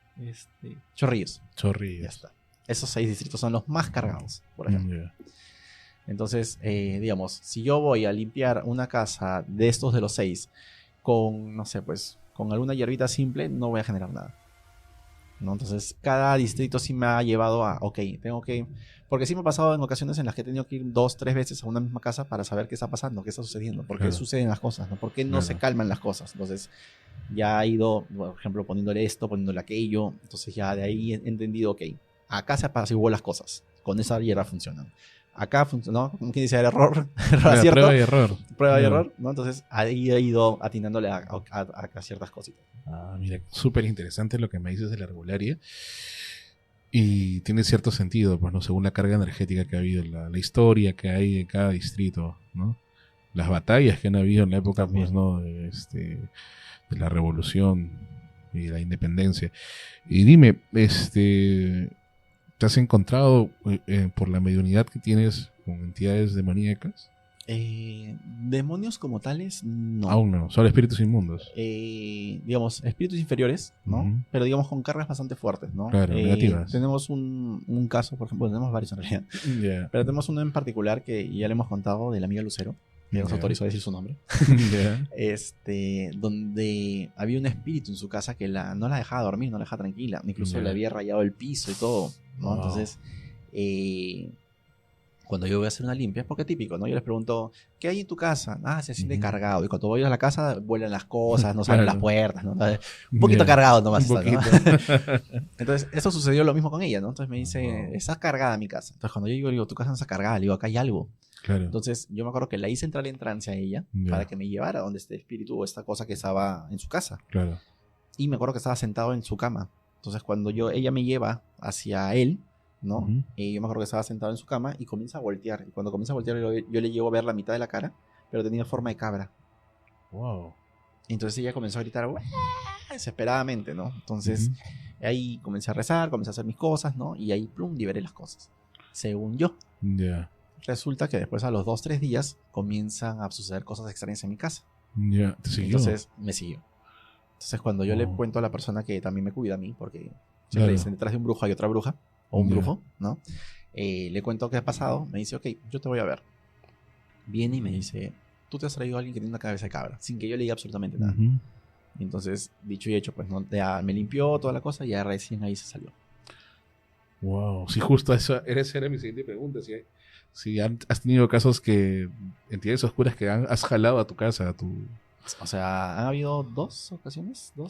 Chorrillos. Chorrillos. Ya está. Esos 6 distritos son los más cargados, por ejemplo. Ya. Entonces, digamos, si yo voy a limpiar una casa de estos de los 6 con, no sé, pues, con alguna hierbita simple, no voy a generar nada, ¿no? Entonces, cada distrito sí me ha llevado a, ok, tengo que... Porque sí me ha pasado en ocasiones en las que he tenido que ir 2, 3 veces a una misma casa para saber qué está pasando, qué está sucediendo, por qué Claro. suceden las cosas, ¿no? ¿Por qué no Claro. se calman las cosas? Entonces, ya he ido, por ejemplo, poniéndole esto, poniéndole aquello. Entonces, ya de ahí he entendido, ok, acá se apaciguó las cosas. Con esa hierba funcionan. Acá funcionó, como quien dice, error, Claro, ¿cierto? prueba y error. Prueba y Claro. error, ¿no? Entonces ahí he ido atinándole a ciertas cositas. Ah, mira, súper interesante lo que me dices de la regularia. Y tiene cierto sentido, pues, ¿no? Según la carga energética que ha habido, la historia que hay en cada distrito, ¿no? Las batallas que han habido en la época, También. pues, ¿no? De la revolución y la independencia. Y dime, ¿te has encontrado por la mediunidad que tienes con entidades demoníacas? Demonios como tales, no. Aún no, solo espíritus inmundos. Digamos, espíritus inferiores, ¿no? Ujú. Pero digamos con cargas bastante fuertes, ¿no? Claro, negativas. Tenemos un caso, por ejemplo, tenemos varios en realidad, Ya. pero tenemos uno en particular que ya le hemos contado, de la amiga Lucero, que nos Ya. autorizó a decir su nombre, Ya. donde había un espíritu en su casa que no la dejaba dormir, no la dejaba tranquila, incluso Ya. le había rayado el piso y todo, ¿no? Wow. Entonces, cuando yo voy a hacer una limpia, es porque es típico, ¿no? Yo les pregunto, ¿qué hay en tu casa? Ah, se siente Ujú. cargado. Y cuando voy a la casa, vuelan las cosas, no salen Claro. las puertas, ¿no? Un poquito Ya. cargado nomás Un está, ¿no? poquito. Entonces, eso sucedió lo mismo con ella, ¿no? Entonces me dice, Wow. está cargada mi casa. Entonces, cuando yo digo, le digo, tu casa no está cargada, le digo, acá hay algo. Claro. Entonces, yo me acuerdo que la hice entrar en trance a ella Ya. para que me llevara donde este espíritu o esta cosa que estaba en su casa. Claro. Y me acuerdo que estaba sentado en su cama. Entonces, cuando ella me lleva hacia él, ¿no? Ujú. Y yo me acuerdo que estaba sentado en su cama y comienza a voltear. Y cuando comienza a voltear, yo le llevo a ver la mitad de la cara, pero tenía forma de cabra. Wow. Y entonces ella comenzó a gritar "¡Uah!", desesperadamente, ¿no? Entonces, Ujú. ahí comencé a rezar, comencé a hacer mis cosas, ¿no? Y ahí, plum, liberé las cosas. Según yo. Ya. Resulta que después, a los 2, 3 días, comienzan a suceder cosas extrañas en mi casa. Ya. ¿Te siguió? Entonces, me siguió. Entonces, cuando yo le Oh. cuento a la persona que también me cuida a mí, porque siempre Claro. dicen, detrás de un brujo hay otra bruja, o un Ya. brujo, ¿no? Le cuento qué ha pasado, me dice, ok, yo te voy a ver. Viene y me dice, tú te has traído a alguien que tiene una cabeza de cabra, sin que yo le diga absolutamente nada. Ujú. Y entonces, dicho y hecho, pues ¿no? Ya me limpió toda la cosa y ya recién ahí se salió. Wow. Sí, justo esa era mi siguiente pregunta. Si has tenido casos que entidades oscuras que has jalado a tu casa, a tu O sea, han habido 2,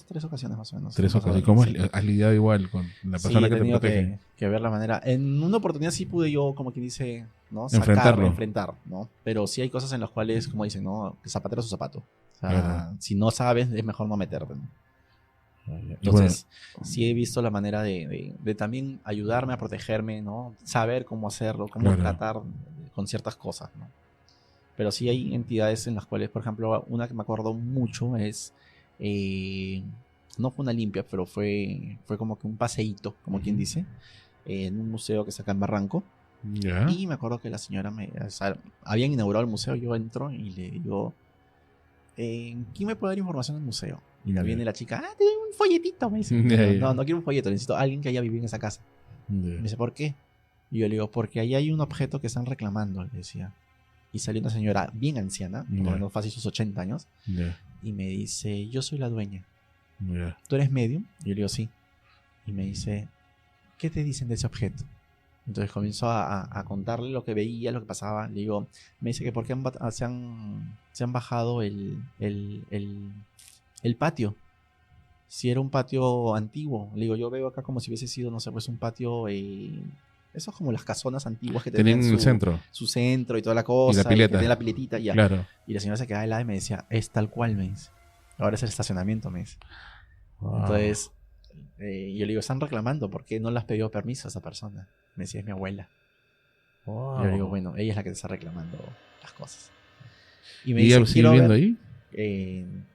3 ocasiones más o menos. tres Han pasado, ocasiones. ¿Y cómo sí. has lidiado igual con la Sí, persona he que te tenido protege? que ver la manera. En una oportunidad sí pude yo, como quien dice, ¿no? Enfrentarlo. Enfrentar, ¿no? Pero sí hay cosas en las cuales, como dicen, ¿no? Zapatero a su zapato. O sea, Claro. si no sabes, es mejor no meterte, ¿no? Y bueno, Entonces, sí he visto la manera de también ayudarme a protegerme, ¿no? Saber cómo hacerlo, cómo Claro. tratar con ciertas cosas, ¿no? Pero sí hay entidades en las cuales, por ejemplo, una que me acuerdo mucho es... no fue una limpia, pero fue como que un paseíto, como quien Ujú. dice, en un museo que está acá en Barranco. ya. Y me acuerdo que la señora o sea, habían inaugurado el museo, yo entro y le digo, ¿quién me puede dar información del museo? Y Ya. viene la chica, te doy un folletito, me dice. Ya, Yo, ya. no, no quiero un folleto, necesito a alguien que haya vivido en esa casa. Me Ya. dice, ¿por qué? Y yo le digo, porque ahí hay un objeto que están reclamando, le decía. Y salió una señora bien anciana, por lo Ya. menos fácil sus 80 años, Ya. y me dice, yo soy la dueña. Ya. ¿Tú eres medium? Y yo le digo, sí. Y me dice, ¿qué te dicen de ese objeto? Entonces comenzó a contarle lo que veía, lo que pasaba. Le digo, me dice que por qué se han bajado el patio. Si era un patio antiguo. Le digo, yo veo acá como si hubiese sido, no sé, pues un patio... eso es como las casonas antiguas que Tenían tenían el centro. su centro y toda la cosa. Y la pileta. Que tenía la piletita y ya. Claro. Y la señora se quedaba helada y me decía, es tal cual, me dice. Ahora es el estacionamiento, me dice. Wow. Entonces, yo le digo, están reclamando, ¿por qué no le has pedido permiso a esa persona? Me decía, es mi abuela. Wow. Y yo le digo, bueno, ella es la que te está reclamando las cosas. Y me ¿Y dice, ella sigue quiero viviendo ver, ahí?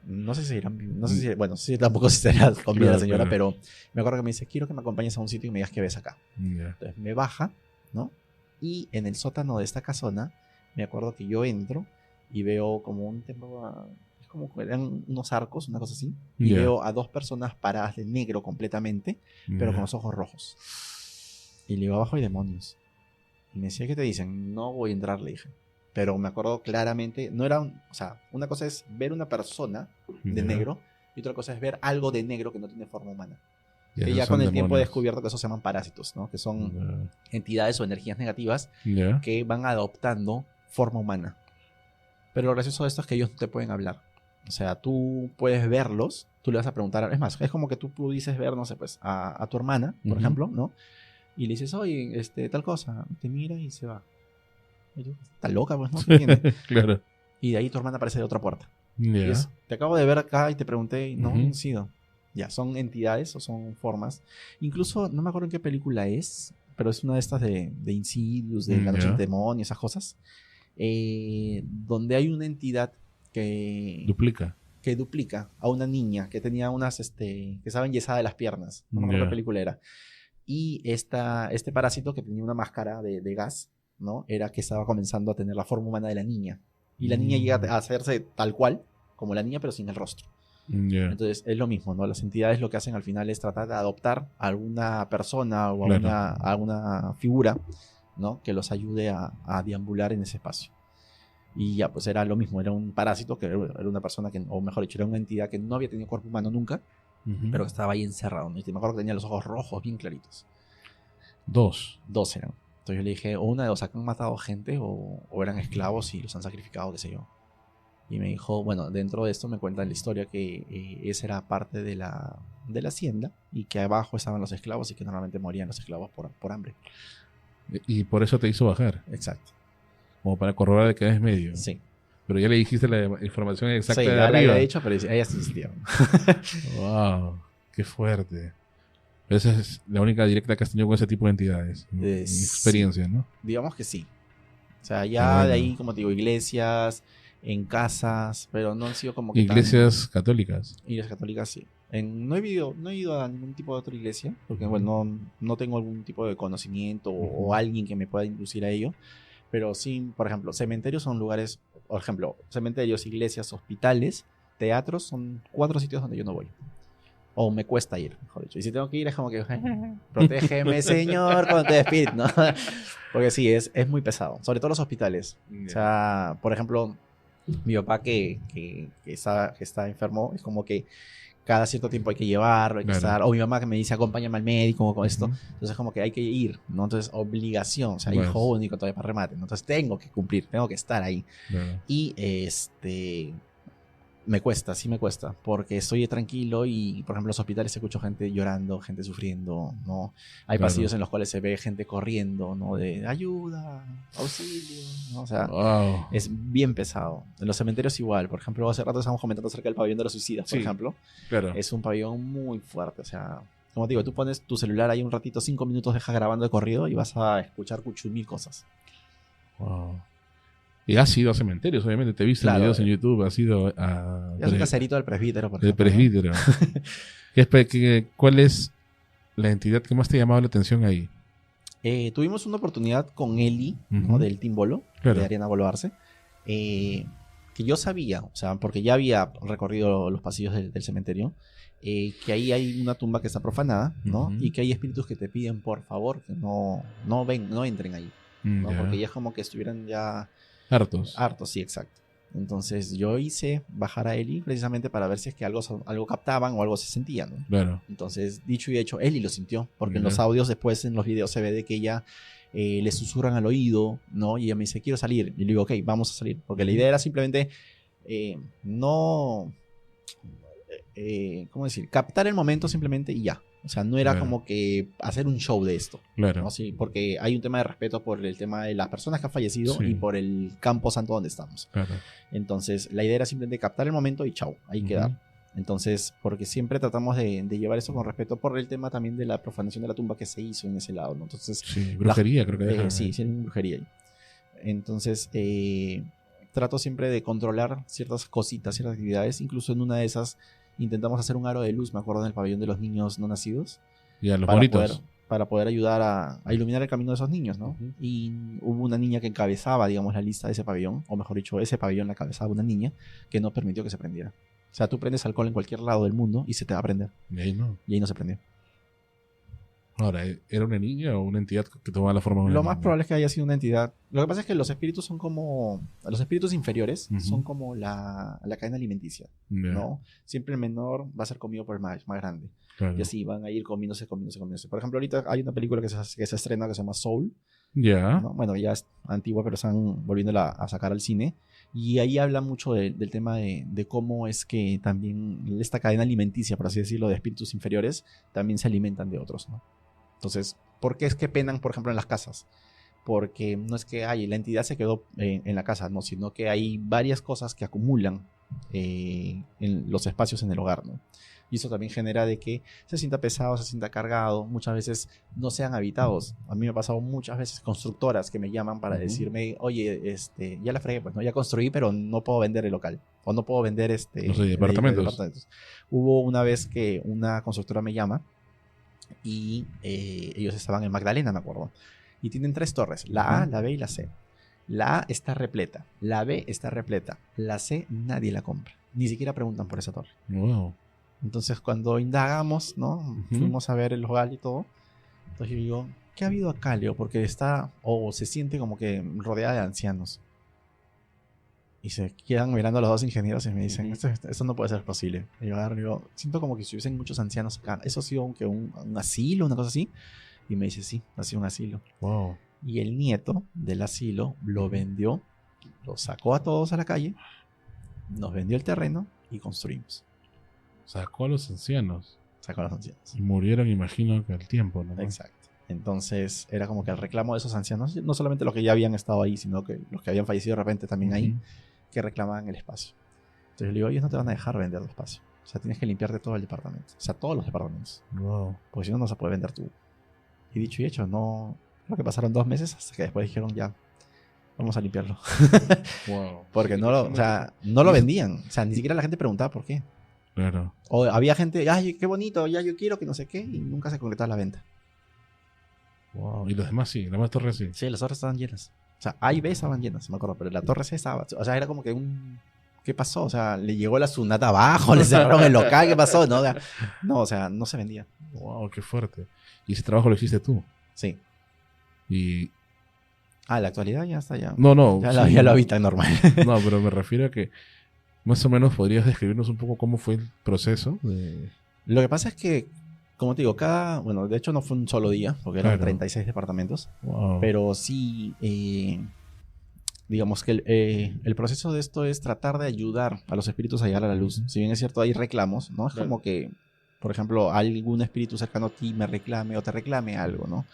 no sé si irán, no sé si, bueno, sí, tampoco si será con vida la Claro, señora, claro. pero me acuerdo que me dice, quiero que me acompañes a un sitio y me digas qué ves acá. Ya. Entonces me baja, ¿no? Y en el sótano de esta casona, me acuerdo que yo entro y veo como un templo, es como que eran unos arcos, una cosa así, y Ya. veo a 2 personas paradas de negro completamente, pero Ya. con los ojos rojos. Y le digo, abajo hay demonios. Y me decía, ¿qué te dicen? No voy a entrar, le dije. Pero me acuerdo claramente, no era o sea, una cosa es ver una persona de Ya. negro y otra cosa es ver algo de negro que no tiene forma humana. Ya, Que esos ya son con el tiempo he demonios. descubierto que esos se llaman parásitos, ¿no? Que son Ya. entidades o energías negativas Ya. que van adoptando forma humana. Pero lo gracioso de esto es que ellos no te pueden hablar. O sea, tú puedes verlos, tú le vas a preguntar, es más, es como que tú pudieses ver, no sé, pues, a tu hermana, por Ujú. ejemplo, ¿no? Y le dices, oye, tal cosa, te mira y se va. Y tú, está loca, pues, ¿no? ¿Qué tiene? Claro. Y de ahí tu hermana aparece de otra puerta. Y Ya. es, te acabo de ver acá y te pregunté, y no, Ujú. no he sido. Ya, son entidades o son formas. Incluso, no me acuerdo en qué película es, pero es una de estas de Insidious, de La Noche Ya. del Demonio, esas cosas. Donde hay una entidad Duplica. que duplica a una niña que tenía que estaba enyesada de las piernas. No me acuerdo Ya. qué película era. Y este parásito que tenía una máscara de gas, ¿no? Era que estaba comenzando a tener la forma humana de la niña. Y la niña llega a hacerse tal cual, como la niña, pero sin el rostro. Ya. Entonces es lo mismo, ¿no? Las entidades lo que hacen al final es tratar de adoptar a alguna persona o Claro. a alguna figura, ¿no? Que los ayude a deambular en ese espacio. Y ya, pues era lo mismo, era un parásito, que era una persona que, o mejor dicho, era una entidad que no había tenido cuerpo humano nunca, Ujú. pero que estaba ahí encerrado, ¿no? Y me acuerdo que tenía los ojos rojos bien claritos. 2. 2 eran. Entonces yo le dije, o una de dos, acá han matado gente o eran esclavos y los han sacrificado, qué sé yo. Y me dijo, bueno, dentro de esto me cuenta la historia que esa era parte de la hacienda y que abajo estaban los esclavos y que normalmente morían los esclavos por hambre. Y por eso te hizo bajar, Exacto. como para corroborar de que eres medio. Sí. Pero ya le dijiste la información exacta Sí, de ya le arriba. había dicho, pero ella se insistió. Wow, qué fuerte. Esa es la única directa que has tenido con ese tipo de entidades. Mi experiencia, Sí. ¿no? Digamos que sí. O sea, Qué ya bueno. de ahí, como te digo, iglesias, en casas, pero no han sido como que Iglesias católicas. Iglesias católicas, sí. No he ido a ningún tipo de otra iglesia, porque bueno, no tengo algún tipo de conocimiento o alguien que me pueda inducir a ello. Pero sí, por ejemplo, cementerios son lugares, por ejemplo, cementerios, iglesias, hospitales, teatros, son 4 sitios donde yo no voy. O me cuesta ir, mejor dicho. Y si tengo que ir es como que, protégeme, Señor, con tu espíritu, ¿no? Porque sí, es muy pesado. Sobre todo los hospitales. O sea, por ejemplo, mi papá que está enfermo, es como que cada cierto tiempo hay que llevarlo, hay que estar. O mi mamá que me dice, acompáñame al médico con esto. Entonces es como que hay que ir, ¿no? Entonces, obligación. O sea, hijo único todavía para remate, ¿no? Entonces tengo que cumplir, tengo que estar ahí. Y me cuesta, sí me cuesta, porque estoy tranquilo y, por ejemplo, en los hospitales escucho gente llorando, gente sufriendo, ¿no? Hay pasillos en los cuales se ve gente corriendo, ¿no? De ayuda, auxilio, ¿no? O sea, es bien pesado. En los cementerios igual, por ejemplo, hace rato estábamos comentando acerca del pabellón de los suicidas, por ejemplo. Claro. Es un pabellón muy fuerte, o sea, como te digo, tú pones tu celular ahí un ratito, 5 minutos, dejas grabando de corrido y vas a escuchar mil cosas. Wow. Y has ido a cementerios, obviamente. Te he visto en videos en YouTube. Has ido a... Es un caserito del presbítero, por ejemplo. Del presbítero. ¿no? ¿Cuál es la entidad que más te ha llamado la atención ahí? Tuvimos una oportunidad con Eli, ¿no? Del Team Bolo, de Ariana Bolo Arce, que yo sabía, o sea, porque ya había recorrido los pasillos del cementerio, que ahí hay una tumba que está profanada, ¿no? Y que hay espíritus que te piden, por favor, que no entren ahí, ¿no? Porque ya es como que estuvieran ya... Hartos, sí, exacto. Entonces yo hice bajar a Eli precisamente para ver si es que algo captaban o algo se sentía, ¿no? Claro. Entonces, dicho y hecho, Eli lo sintió, porque en los audios después, en los videos, se ve de que ella le susurran al oído, ¿no? Y ella me dice, quiero salir. Y le digo, ok, vamos a salir. Porque la idea era simplemente ¿cómo decir? Captar el momento simplemente y ya. O sea, no era como que hacer un show de esto. Claro. ¿no? Sí, porque hay un tema de respeto por el tema de las personas que han fallecido y por el campo santo donde estamos. Claro. Entonces, la idea era simplemente captar el momento y chau, ahí quedar. Entonces, porque siempre tratamos de llevar eso con respeto por el tema también de la profanación de la tumba que se hizo en ese lado, ¿no? Entonces, sí, brujería creo que sí, brujería ahí. Entonces, trato siempre de controlar ciertas cositas, ciertas actividades. Incluso en una de esas intentamos hacer un aro de luz, me acuerdo, en el pabellón de los niños no nacidos. Y a los bonitos. Para poder ayudar a iluminar el camino de esos niños, ¿no? Y hubo una niña que encabezaba, digamos, la lista de ese pabellón, o mejor dicho, ese pabellón la encabezaba una niña que no permitió que se prendiera. O sea, tú prendes alcohol en cualquier lado del mundo y se te va a prender. Y ahí no. Y ahí no se prendió. Ahora, ¿era una niña o una entidad que tomaba la forma de una niña? Lo más probable es que haya sido una entidad. Lo que pasa es que los espíritus son como... Los espíritus inferiores son como la cadena alimenticia, ¿no? Siempre el menor va a ser comido por el más grande. Claro. Y así van a ir comiéndose. Por ejemplo, ahorita hay una película que se estrena que se llama Soul. ¿no? Bueno, ya es antigua, pero están volviéndola a sacar al cine. Y ahí habla mucho del tema de cómo es que también esta cadena alimenticia, por así decirlo, de espíritus inferiores, también se alimentan de otros, ¿no? Entonces, ¿por qué es que penan, por ejemplo, en las casas? Porque no es que la entidad se quedó en la casa, no, sino que hay varias cosas que acumulan en los espacios en el hogar, ¿no? Y eso también genera de que se sienta pesado, se sienta cargado, muchas veces no sean habitados. A mí me ha pasado muchas veces constructoras que me llaman para decirme, oye, ya la fregué, pues no, ya construí, pero no puedo vender el local, o no puedo vender departamentos. Hubo una vez que una constructora me llama y ellos estaban en Magdalena, me acuerdo, y tienen 3 torres, la A, la B y la C. La A está repleta, la B está repleta, la C nadie la compra, ni siquiera preguntan por esa torre. Wow. Entonces cuando indagamos, ¿no? Fuimos a ver el hogar y todo. Entonces yo digo, ¿qué ha habido acá, Leo? Porque está, o se siente como que rodeada de ancianos. Y se quedan mirando a los 2 ingenieros y me dicen, esto no puede ser posible. Y yo digo, siento como que si hubiesen muchos ancianos acá. ¿Eso ha sido un asilo, una cosa así? Y me dice, sí, ha sido un asilo. Wow. Y el nieto del asilo lo vendió, lo sacó a todos a la calle, nos vendió el terreno y construimos. Sacó a los ancianos. Sacó a los ancianos. Y murieron, imagino, que al tiempo, ¿no? Exacto. Entonces era como que el reclamo de esos ancianos, no solamente los que ya habían estado ahí, sino que los que habían fallecido de repente también ahí, que reclamaban el espacio. Entonces yo le digo, ellos no te van a dejar vender tu espacio. O sea, tienes que limpiarte todo el departamento. O sea, todos los departamentos. Wow. Porque si no, no se puede vender tú. Y dicho y hecho, no... Creo que pasaron 2 meses hasta que después dijeron, ya, vamos a limpiarlo. Wow. Porque no lo, o sea, no lo vendían. O sea, ni siquiera la gente preguntaba por qué. Claro. O había gente, ay, qué bonito, ya yo quiero que no sé qué, y nunca se concretaba la venta. Wow. Y los demás sí, las demás torres sí. Sí, las torres estaban llenas. O sea, A y B estaban llenas, me acuerdo, pero la torre C estaba... O sea, era como que un... ¿Qué pasó? O sea, le llegó la tsunata abajo, le cerraron el local, ¿qué pasó? No, o sea, no se vendía. Wow, qué fuerte. Y ese trabajo lo hiciste tú. Sí. Y... Ah, en la actualidad ya está ya. No. Ya, Sí, ya lo habitan normal. No, pero me refiero a que más o menos podrías describirnos un poco cómo fue el proceso de... Lo que pasa es que, como te digo, bueno, de hecho no fue un solo día, porque eran Claro. 36 departamentos, Wow. pero sí, digamos que el proceso de esto es tratar de ayudar a los espíritus a llegar a la luz. Si bien es cierto, hay reclamos, ¿no? Es Claro. como que, por ejemplo, algún espíritu cercano a ti me reclame o te reclame algo, ¿no?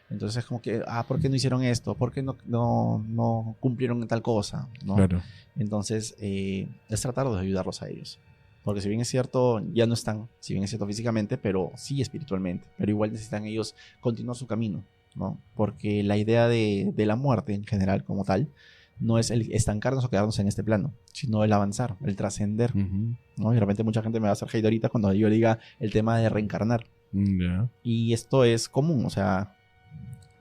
Entonces es como que, ¿por qué no hicieron esto? ¿Por qué no cumplieron tal cosa? ¿No? Claro. Entonces, es tratar de ayudarlos a ellos. Porque si bien es cierto, ya no están, si bien es cierto físicamente, pero sí espiritualmente. Pero igual necesitan ellos continuar su camino, ¿no? Porque la idea de la muerte en general, como tal, no es el estancarnos o quedarnos en este plano, sino el avanzar, el trascender, Ujú. ¿no? Y de repente mucha gente me va a hacer hate ahorita cuando yo diga el tema de reencarnar. Ya. Y esto es común, o sea,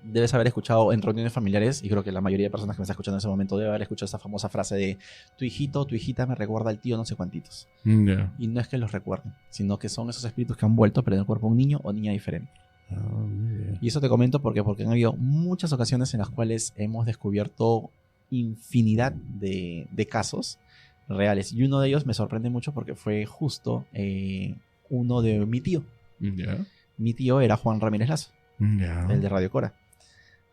debes haber escuchado en reuniones familiares, y creo que la mayoría de personas que me está escuchando en ese momento debe haber escuchado esa famosa frase de tu hijito, tu hijita me recuerda al tío no sé cuantitos. Ya. Y no es que los recuerden, sino que son esos espíritus que han vuelto, pero en el cuerpo de un niño o niña diferente. Ya. Y eso te comento porque han habido muchas ocasiones en las cuales hemos descubierto infinidad de casos reales. Y uno de ellos me sorprende mucho porque fue justo uno de mi tío. Ya. Mi tío era Juan Ramírez Lazo, Ya. el de Radio Cora.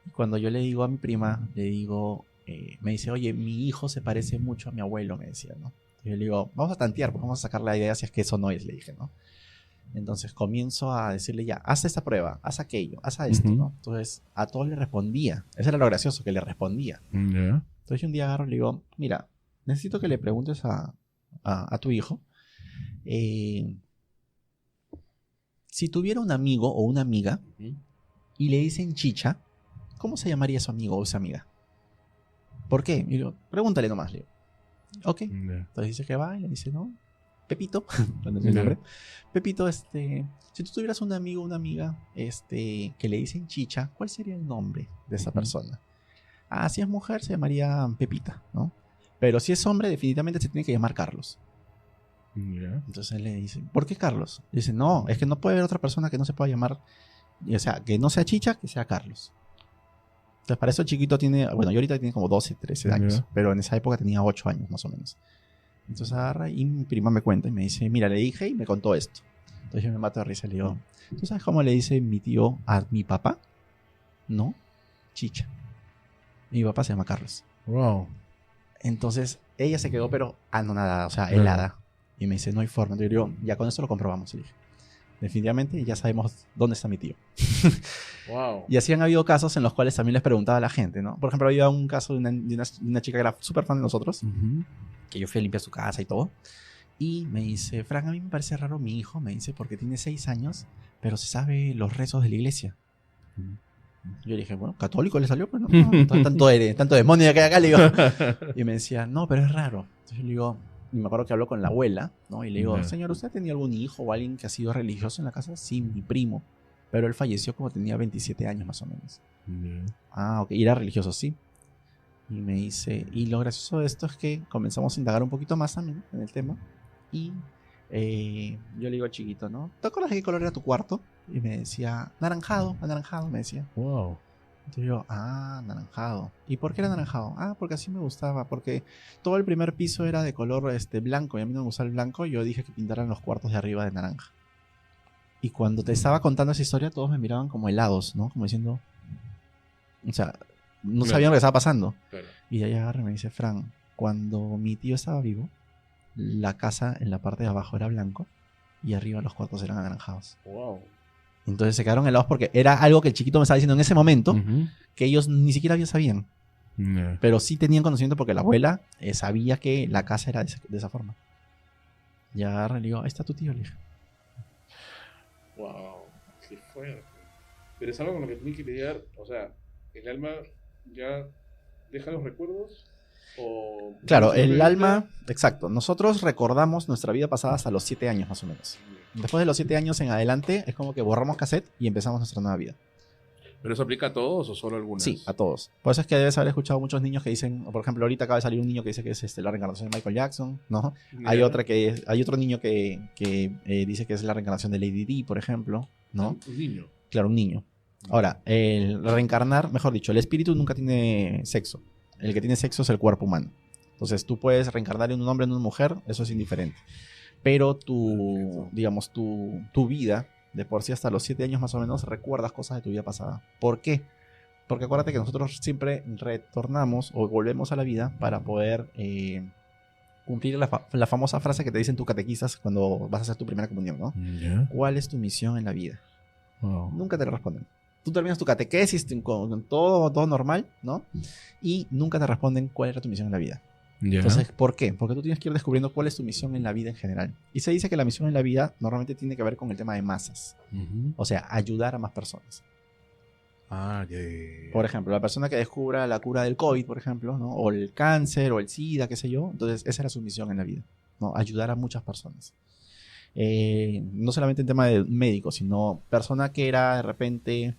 Y cuando yo le digo a mi prima, le digo, me dice, oye, mi hijo se parece mucho a mi abuelo, me decía, ¿no? Y yo le digo, vamos a tantear, pues vamos a sacar la idea si es que eso no es, le dije, ¿no? Entonces comienzo a decirle ya, haz esta prueba, haz aquello, haz esto, Ujú. ¿no? Entonces a todos le respondía. Eso era lo gracioso, que le respondía. Ya. Entonces yo un día agarro y le digo, mira, necesito que le preguntes a tu hijo si tuviera un amigo o una amiga y le dicen Chicha, ¿cómo se llamaría su amigo o esa amiga? ¿Por qué? Y digo, pregúntale nomás, le digo. Ok. Ya. Entonces dice que va y le dice, no, Pepito, cuando es el nombre. Pepito, si tú tuvieras un amigo o una amiga que le dicen Chicha, ¿cuál sería el nombre de esa persona? Ah, si es mujer se llamaría Pepita, ¿no? Pero si es hombre, definitivamente se tiene que llamar Carlos. Ya. Entonces él le dice, ¿por qué Carlos? Dice, no, es que no puede haber otra persona que no se pueda llamar, o sea, que no sea Chicha, que sea Carlos. Entonces para eso el chiquito tiene, bueno, yo ahorita tiene como 12, 13 años, Ya. pero en esa época tenía 8 años más o menos. Entonces agarra y mi prima me cuenta y me dice, mira, le dije y me contó esto. Entonces yo me mato de risa y le digo, ¿tú sabes cómo le dice mi tío a mi papá? No, Chicha. Mi papá se llama Carlos. Wow. Entonces ella se quedó pero anonadada, o sea, Claro. helada. Y me dice, no hay forma. Entonces yo digo, ya con eso lo comprobamos. Le dije, definitivamente ya sabemos dónde está mi tío. Wow. Y así han habido casos en los cuales también les preguntaba a la gente, ¿no? Por ejemplo, había un caso de una chica que era súper fan de nosotros, que yo fui a limpiar su casa y todo. Y me dice, Frank, a mí me parece raro mi hijo, me dice, porque tiene 6 años, pero se sabe los rezos de la iglesia. Yo le dije, bueno, católico le salió, pues no, tanto demonio que hay acá, le digo. Y me decía, no, pero es raro. Entonces yo le digo, y me acuerdo que habló con la abuela, ¿no? Y le digo, Ya. señor, ¿usted ha tenido algún hijo o alguien que ha sido religioso en la casa? Sí, mi primo. Pero él falleció como tenía 27 años más o menos. Ya. Ah, ok, y era religioso, sí. Y me dice, y lo gracioso de esto es que comenzamos a indagar un poquito más también en el tema. Y yo le digo al chiquito, ¿no? ¿Te acuerdas de qué color era tu cuarto? Y me decía, anaranjado, anaranjado, me decía. Wow. Entonces yo, anaranjado. ¿Y por qué era anaranjado? Ah, porque así me gustaba, porque todo el primer piso era de color blanco y a mí no me gustaba el blanco, y yo dije que pintaran los cuartos de arriba de naranja. Y cuando te estaba contando esa historia, todos me miraban como helados, ¿no? Como diciendo, O sea, no Claro. sabían lo que estaba pasando. Claro. Y de ahí agarra y me dice, Fran, cuando mi tío estaba vivo, la casa en la parte de abajo era blanco y arriba los cuartos eran anaranjados. Wow. Entonces se quedaron helados porque era algo que el chiquito me estaba diciendo en ese momento Ujú. que ellos ni siquiera bien sabían. Ya. Pero sí tenían conocimiento porque la abuela sabía que la casa era de esa forma. Y agarra y le digo, ahí está tu tío, le dije. Wow, qué fuerte. Pero es algo con lo que tienes que lidiar, o sea, el alma ya deja los recuerdos o... Claro, vive su el propia alma, exacto. Nosotros recordamos nuestra vida pasada hasta los 7 años más o menos. vida. Después de los 7 años en adelante es como que borramos cassette y empezamos nuestra nueva vida. ¿Pero eso aplica a todos o solo a algunos? Sí, a todos. Por eso es que debes haber escuchado muchos niños que dicen, por ejemplo, ahorita acaba de salir un niño que dice que es la reencarnación de Michael Jackson, ¿no? Hay otro niño que dice que es la reencarnación de Lady Di, por ejemplo, ¿no? Un niño. Claro, un niño. Ahora, el reencarnar, mejor dicho, el espíritu nunca tiene sexo. El que tiene sexo es el cuerpo humano. Entonces tú puedes reencarnar en un hombre o en una mujer, eso es indiferente. Pero digamos, tu vida, de por sí hasta los 7 años más o menos, recuerdas cosas de tu vida pasada. ¿Por qué? Porque acuérdate que nosotros siempre retornamos o volvemos a la vida para poder cumplir la famosa frase que te dicen tus catequistas cuando vas a hacer tu primera comunión, ¿no? Ya. ¿Cuál es tu misión en la vida? Wow. Nunca te lo responden. Tú terminas tu catequesis con todo normal, ¿no? Y nunca te responden cuál era tu misión en la vida. Ya. Entonces, ¿por qué? Porque tú tienes que ir descubriendo cuál es tu misión en la vida en general. Y se dice que la misión en la vida normalmente tiene que ver con el tema de masas. Ujú. O sea, ayudar a más personas. Ah, ya. Por ejemplo, la persona que descubra la cura del COVID, por ejemplo, ¿no? O el cáncer, o el SIDA, qué sé yo. Entonces, esa era su misión en la vida, ¿no? Ayudar a muchas personas. No solamente en tema de médico, sino persona que era de repente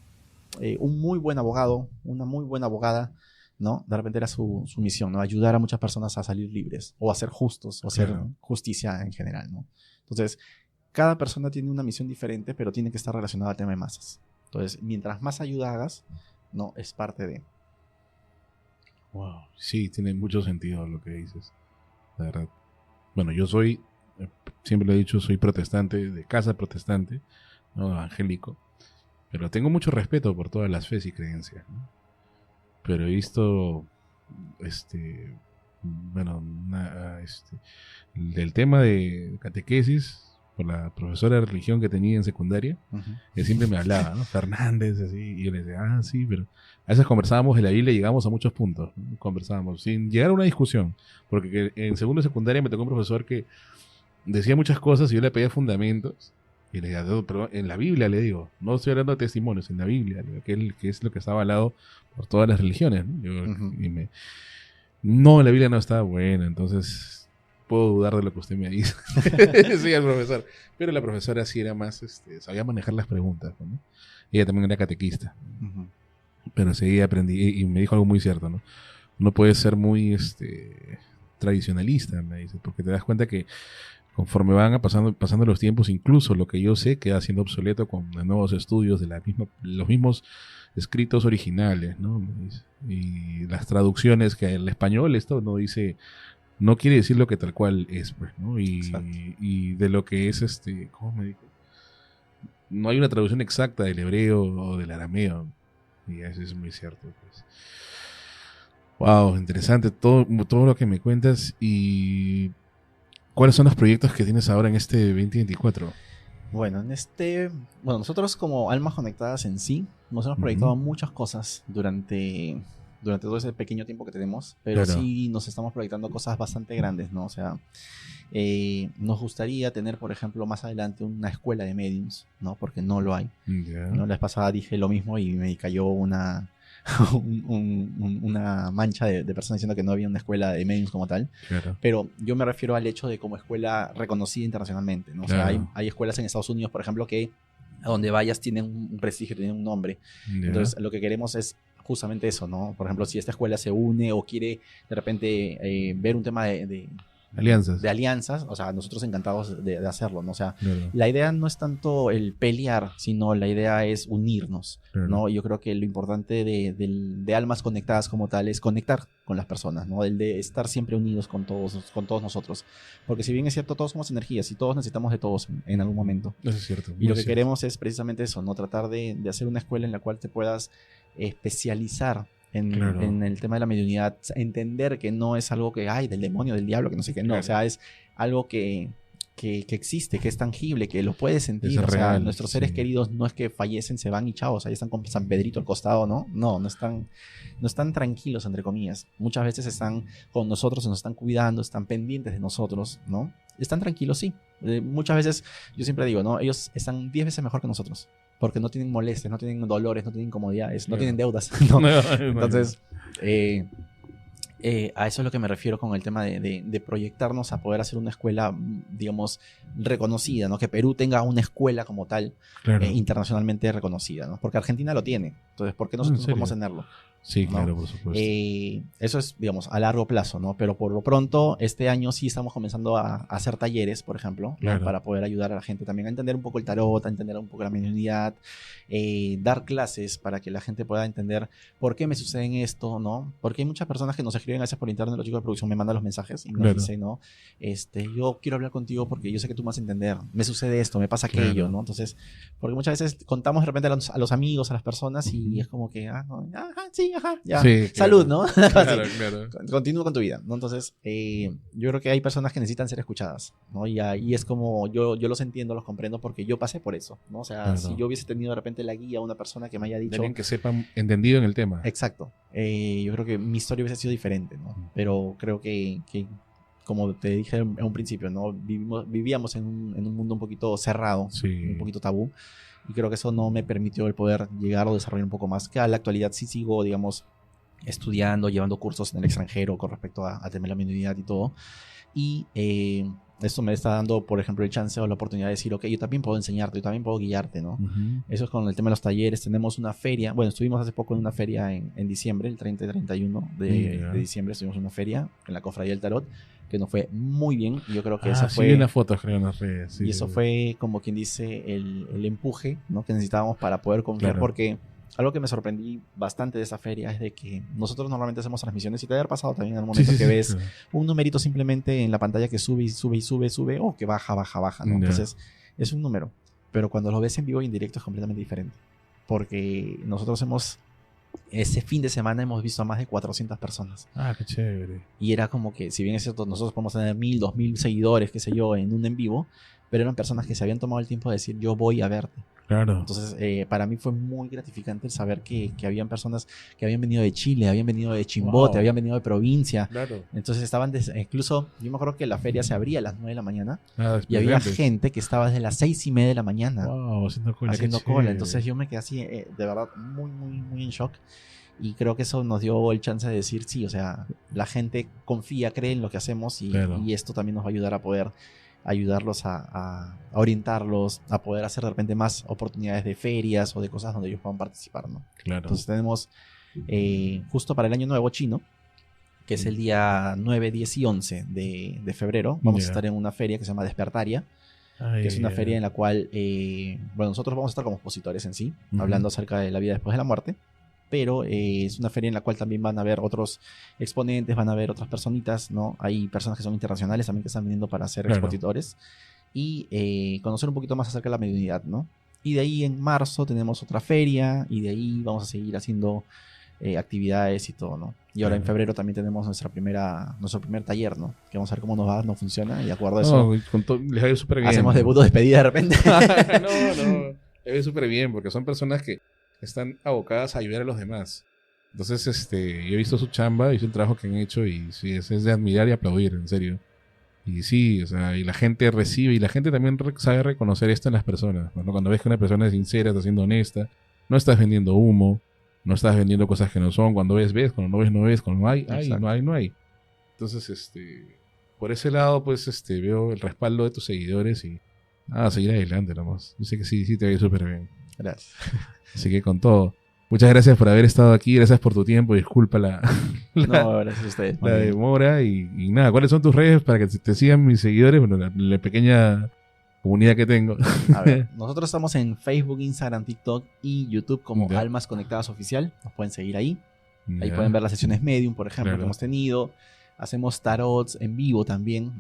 un muy buen abogado, una muy buena abogada, ¿no? De repente era su misión, ¿no? Ayudar a muchas personas a salir libres, o a ser justos, o hacer Claro. justicia en general, ¿no? Entonces, cada persona tiene una misión diferente, pero tiene que estar relacionada al tema de masas. Entonces, mientras más ayuda hagas, no, es parte de... Wow. Sí, tiene mucho sentido lo que dices. La verdad. Bueno, yo soy, siempre lo he dicho, soy protestante, de casa protestante, ¿no? Evangélico. Pero tengo mucho respeto por todas las fes y creencias, ¿no? Pero he visto, bueno, del tema de catequesis, por la profesora de religión que tenía en secundaria, que siempre me hablaba, ¿no? Fernández, así, y yo le decía, ah, sí, pero a veces conversábamos de la Biblia y llegamos a muchos puntos, ¿no? Conversábamos, sin llegar a una discusión, porque en segundo de secundaria me tocó un profesor que decía muchas cosas y yo le pedía fundamentos, y le decía, "No, pero en la Biblia", le digo, no estoy hablando de testimonios, en la Biblia, le digo, que es lo que está avalado por todas las religiones, ¿no? No, la Biblia no está buena, entonces puedo dudar de lo que usted me dice. Sí, el profesor. Pero la profesora sí era más, sabía manejar las preguntas, ¿no? Ella también era catequista. Pero seguía aprendí y me dijo algo muy cierto, ¿no? No puedes ser muy tradicionalista, me dice, porque te das cuenta que conforme van pasando los tiempos, incluso lo que yo sé queda siendo obsoleto con los nuevos estudios de los mismos escritos originales, ¿no? Me dice. Y las traducciones que el español esto no dice, no quiere decir lo que tal cual es, pues, ¿no? Y de lo que es ¿cómo me dijo? No hay una traducción exacta del hebreo o del arameo. Y eso es muy cierto, pues. Wow, interesante todo lo que me cuentas. Y ¿cuáles son los proyectos que tienes ahora en este 2024? Bueno, nosotros como almas conectadas en sí, nos hemos proyectado muchas cosas durante todo ese pequeño tiempo que tenemos, pero Claro. sí nos estamos proyectando cosas bastante grandes, ¿no? O sea, nos gustaría tener, por ejemplo, más adelante una escuela de mediums, ¿no? Porque no lo hay, Ya. ¿no? La vez pasada dije lo mismo y me cayó una mancha de personas diciendo que no había una escuela de mediums como tal. Claro. Pero yo me refiero al hecho de como escuela reconocida internacionalmente, ¿no? O sea, Claro. hay escuelas en Estados Unidos, por ejemplo, que a donde vayas tienen un prestigio, tienen un nombre. Ya. Entonces, lo que queremos es justamente eso, ¿no? Por ejemplo, si esta escuela se une o quiere de repente ver un tema de Alianzas. de alianzas, o sea, nosotros encantados de hacerlo, ¿no? O sea, Claro, la idea no es tanto el pelear, sino la idea es unirnos, claro. ¿no? Yo creo que lo importante de almas conectadas como tal es conectar con las personas, ¿no? El de estar siempre unidos con todos nosotros. Porque si bien es cierto, todos somos energías y todos necesitamos de todos en algún momento. Eso es cierto. Y lo muy que cierto. queremos es precisamente eso, ¿no? Tratar de hacer una escuela en la cual te puedas especializar Claro. en el tema de la mediunidad, entender que no es algo que hay del demonio, del diablo, que no sé qué, no, Claro. o sea, es algo que existe, que es tangible, que lo puedes sentir, Es o sea, real, nuestros seres sí. queridos no es que fallecen, se van y chao, o sea, ya están con San Pedrito al costado, ¿no? No están tranquilos, entre comillas, muchas veces están con nosotros, nos están cuidando, están pendientes de nosotros, ¿no? Están tranquilos, sí. Muchas veces, yo siempre digo, ¿no? Ellos están 10 veces mejor que nosotros. Porque no tienen molestias, no tienen dolores, no tienen incomodidades, no Claro. tienen deudas. ¿no? No, Entonces, a eso es lo que me refiero con el tema de proyectarnos a poder hacer una escuela, digamos, reconocida, ¿no? Que Perú tenga una escuela como tal, claro. internacionalmente reconocida, ¿no? Porque Argentina lo tiene. Entonces, ¿por qué nosotros no serio? podemos tenerlo? Sí, ¿no? claro, por supuesto. Eso es, digamos, a largo plazo, ¿no? Pero por lo pronto, este año sí estamos comenzando a hacer talleres, por ejemplo, ¿no? Claro. Para poder ayudar a la gente también a entender un poco el tarot, a entender un poco la mediunidad, dar clases para que la gente pueda entender por qué me sucede esto, ¿no? Porque hay muchas personas que nos escriben a veces por internet, los chicos de producción me mandan los mensajes y nos Claro. dicen, ¿no? Yo quiero hablar contigo porque yo sé que tú me vas a entender, me sucede esto, me pasa Claro. aquello, ¿no? Entonces, porque muchas veces contamos de repente a los amigos, a las personas y es como que, no, ajá, sí, ajá, ya. Sí, Salud, claro. ¿no? Claro, Así. claro. Continúa con tu vida, ¿no? Entonces, yo creo que hay personas que necesitan ser escuchadas, ¿no? Y ahí es como yo los entiendo, los comprendo porque yo pasé por eso, ¿no? O sea, Claro. si yo hubiese tenido de repente la guía, una persona que me haya De dicho... alguien que sepa entendido en el tema. Exacto. Yo creo que mi historia hubiese sido diferente, ¿no? Pero creo que como te dije en un principio, ¿no? Vivíamos en un mundo un poquito cerrado, Sí. un poquito tabú. Y creo que eso no me permitió el poder llegar o desarrollar un poco más. Que a la actualidad sí sigo, digamos, estudiando, llevando cursos en el extranjero con respecto a tema de la mediunidad y todo. Y esto me está dando, por ejemplo, el chance o la oportunidad de decir, ok, yo también puedo enseñarte, yo también puedo guiarte, ¿no? Ujú. Eso es con el tema de los talleres. Tenemos una feria. Bueno, estuvimos hace poco en una feria en diciembre, el 30 y 31 de diciembre. Estuvimos en una feria en la Cofradía del Tarot, que nos fue muy bien. Y yo creo que esa Sí, fue... vi unas fotos, creo, en las redes. Sí, y eso sí. fue, como quien dice, el empuje, ¿no? Que necesitábamos para poder confiar. Claro. Porque algo que me sorprendí bastante de esa feria es de que nosotros normalmente hacemos transmisiones y te debe haber pasado también en el momento que ves claro. un numerito simplemente en la pantalla que sube y sube y sube, sube, o que baja, baja, baja, ¿no? Ya. Entonces, es un número. Pero cuando lo ves en vivo y en directo es completamente diferente. Porque nosotros ese fin de semana hemos visto a más de 400 personas. Ah, qué chévere. Y era como que, si bien es cierto, nosotros podemos tener 1000, 2000 seguidores, qué sé yo, en un en vivo, pero eran personas que se habían tomado el tiempo de decir, yo voy a verte. Claro. Entonces, para mí fue muy gratificante el saber que habían personas que habían venido de Chile, habían venido de Chimbote, Wow. habían venido de provincia. Claro. Entonces estaban, incluso, yo me acuerdo que la feria se abría a las 9 de la mañana Ah, y había presentes. gente que estaba desde las 6:30 de la mañana Wow, haciendo cola. haciendo qué cola. chévere. Entonces yo me quedé así, de verdad, muy, muy, muy en shock. Y creo que eso nos dio el chance de decir, sí, o sea, la gente confía, cree en lo que hacemos Claro. y esto también nos va a ayudar a poder ayudarlos a orientarlos, a poder hacer de repente más oportunidades de ferias o de cosas donde ellos puedan participar, ¿no? Claro. Entonces tenemos justo para el año nuevo chino, que es el día 9, 10 y 11 de febrero, vamos Ya. a estar en una feria que se llama Despertaria, que es una feria en la cual, bueno, nosotros vamos a estar como expositores en sí, Ujú. hablando acerca de la vida después de la muerte, pero es una feria en la cual también van a haber otros exponentes, van a haber otras personitas, ¿no? Hay personas que son internacionales también que están viniendo para ser Claro. expositores y conocer un poquito más acerca de la mediunidad, ¿no? Y de ahí en marzo tenemos otra feria y de ahí vamos a seguir haciendo actividades y todo, ¿no? Y ahora en Claro. febrero también tenemos nuestro primer taller, ¿no? Que vamos a ver cómo nos va, no funciona y de acuerdo a eso Les va a ir súper bien. hacemos debut o despedida de repente. no. Les va a ir súper bien porque son personas que están abocadas a ayudar a los demás. Entonces, yo he visto su chamba, he visto el trabajo que han hecho y sí, es de admirar y aplaudir, en serio. Y sí, o sea, y la gente recibe y la gente también sabe reconocer esto en las personas. Cuando ves que una persona es sincera, está siendo honesta, no estás vendiendo humo, no estás vendiendo cosas que no son. Cuando ves, cuando no ves, no ves, cuando no hay, Exacto. no hay. Entonces, por ese lado, pues, veo el respaldo de tus seguidores y seguir adelante nomás. Yo sé que sí te va a ir súper bien. Gracias. Así que con todo. Muchas gracias por haber estado aquí, gracias por tu tiempo, disculpa la No, gracias a ustedes. la demora y nada, ¿cuáles son tus redes para que te sigan mis seguidores? Bueno, la pequeña comunidad que tengo. A ver, nosotros estamos en Facebook, Instagram, TikTok y YouTube como Ya. Almas Conectadas Oficial. Nos pueden seguir ahí. Ahí Ya. pueden ver las sesiones Medium, por ejemplo, Claro. que hemos tenido. Hacemos tarots en vivo también,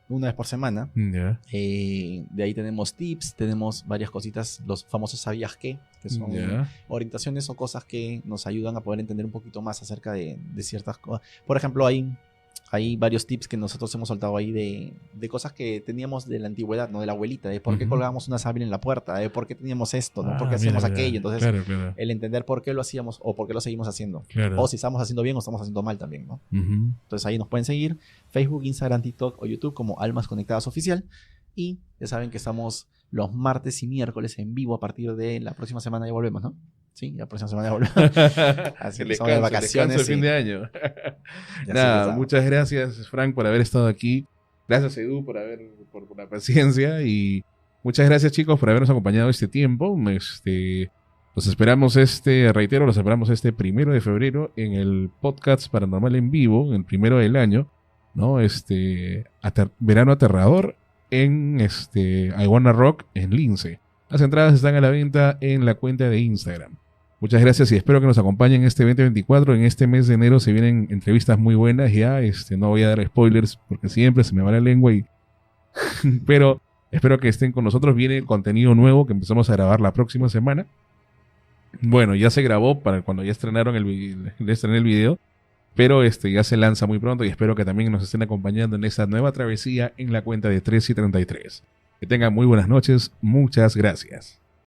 una vez por semana. Ya. De ahí tenemos tips, tenemos varias cositas, los famosos sabías qué, que son Ya. orientaciones o cosas que nos ayudan a poder entender un poquito más acerca de ciertas cosas. Por ejemplo, hay varios tips que nosotros hemos soltado ahí de cosas que teníamos de la antigüedad, ¿no? De la abuelita, de por qué Ujú. colgábamos una sábila en la puerta, de por qué teníamos esto, ¿no? Ah, por qué mira, hacíamos mira. aquello. Entonces, Claro, claro. el entender por qué lo hacíamos o por qué lo seguimos haciendo. Claro. O si estamos haciendo bien o estamos haciendo mal también, ¿no? Ujú. Entonces ahí nos pueden seguir, Facebook, Instagram, TikTok o YouTube como Almas Conectadas Oficial. Y ya saben que estamos los martes y miércoles en vivo a partir de la próxima semana, ya volvemos, ¿no? Sí, la próxima semana ya volvemos. Así El que estamos de vacaciones. descanso de fin Sí. de año. Y así Nada, estamos. muchas gracias, Frank, por haber estado aquí. Gracias, Edu, por la paciencia. Y muchas gracias, chicos, por habernos acompañado este tiempo. Los esperamos reitero, los esperamos 1 de febrero en el podcast Paranormal en Vivo, el primero del año, ¿no? Verano Aterrador en I Wanna Rock en Lince. Las entradas están a la venta en la cuenta de Instagram. Muchas gracias y espero que nos acompañen este 2024. En este mes de enero se vienen entrevistas muy buenas ya. No voy a dar spoilers porque siempre se me va la lengua pero espero que estén con nosotros. Viene contenido nuevo que empezamos a grabar la próxima semana. Bueno, ya se grabó para cuando ya estrenaron estrené el video. Pero ya se lanza muy pronto y espero que también nos estén acompañando en esta nueva travesía en la cuenta de 3 y 33. Que tengan muy buenas noches. Muchas gracias.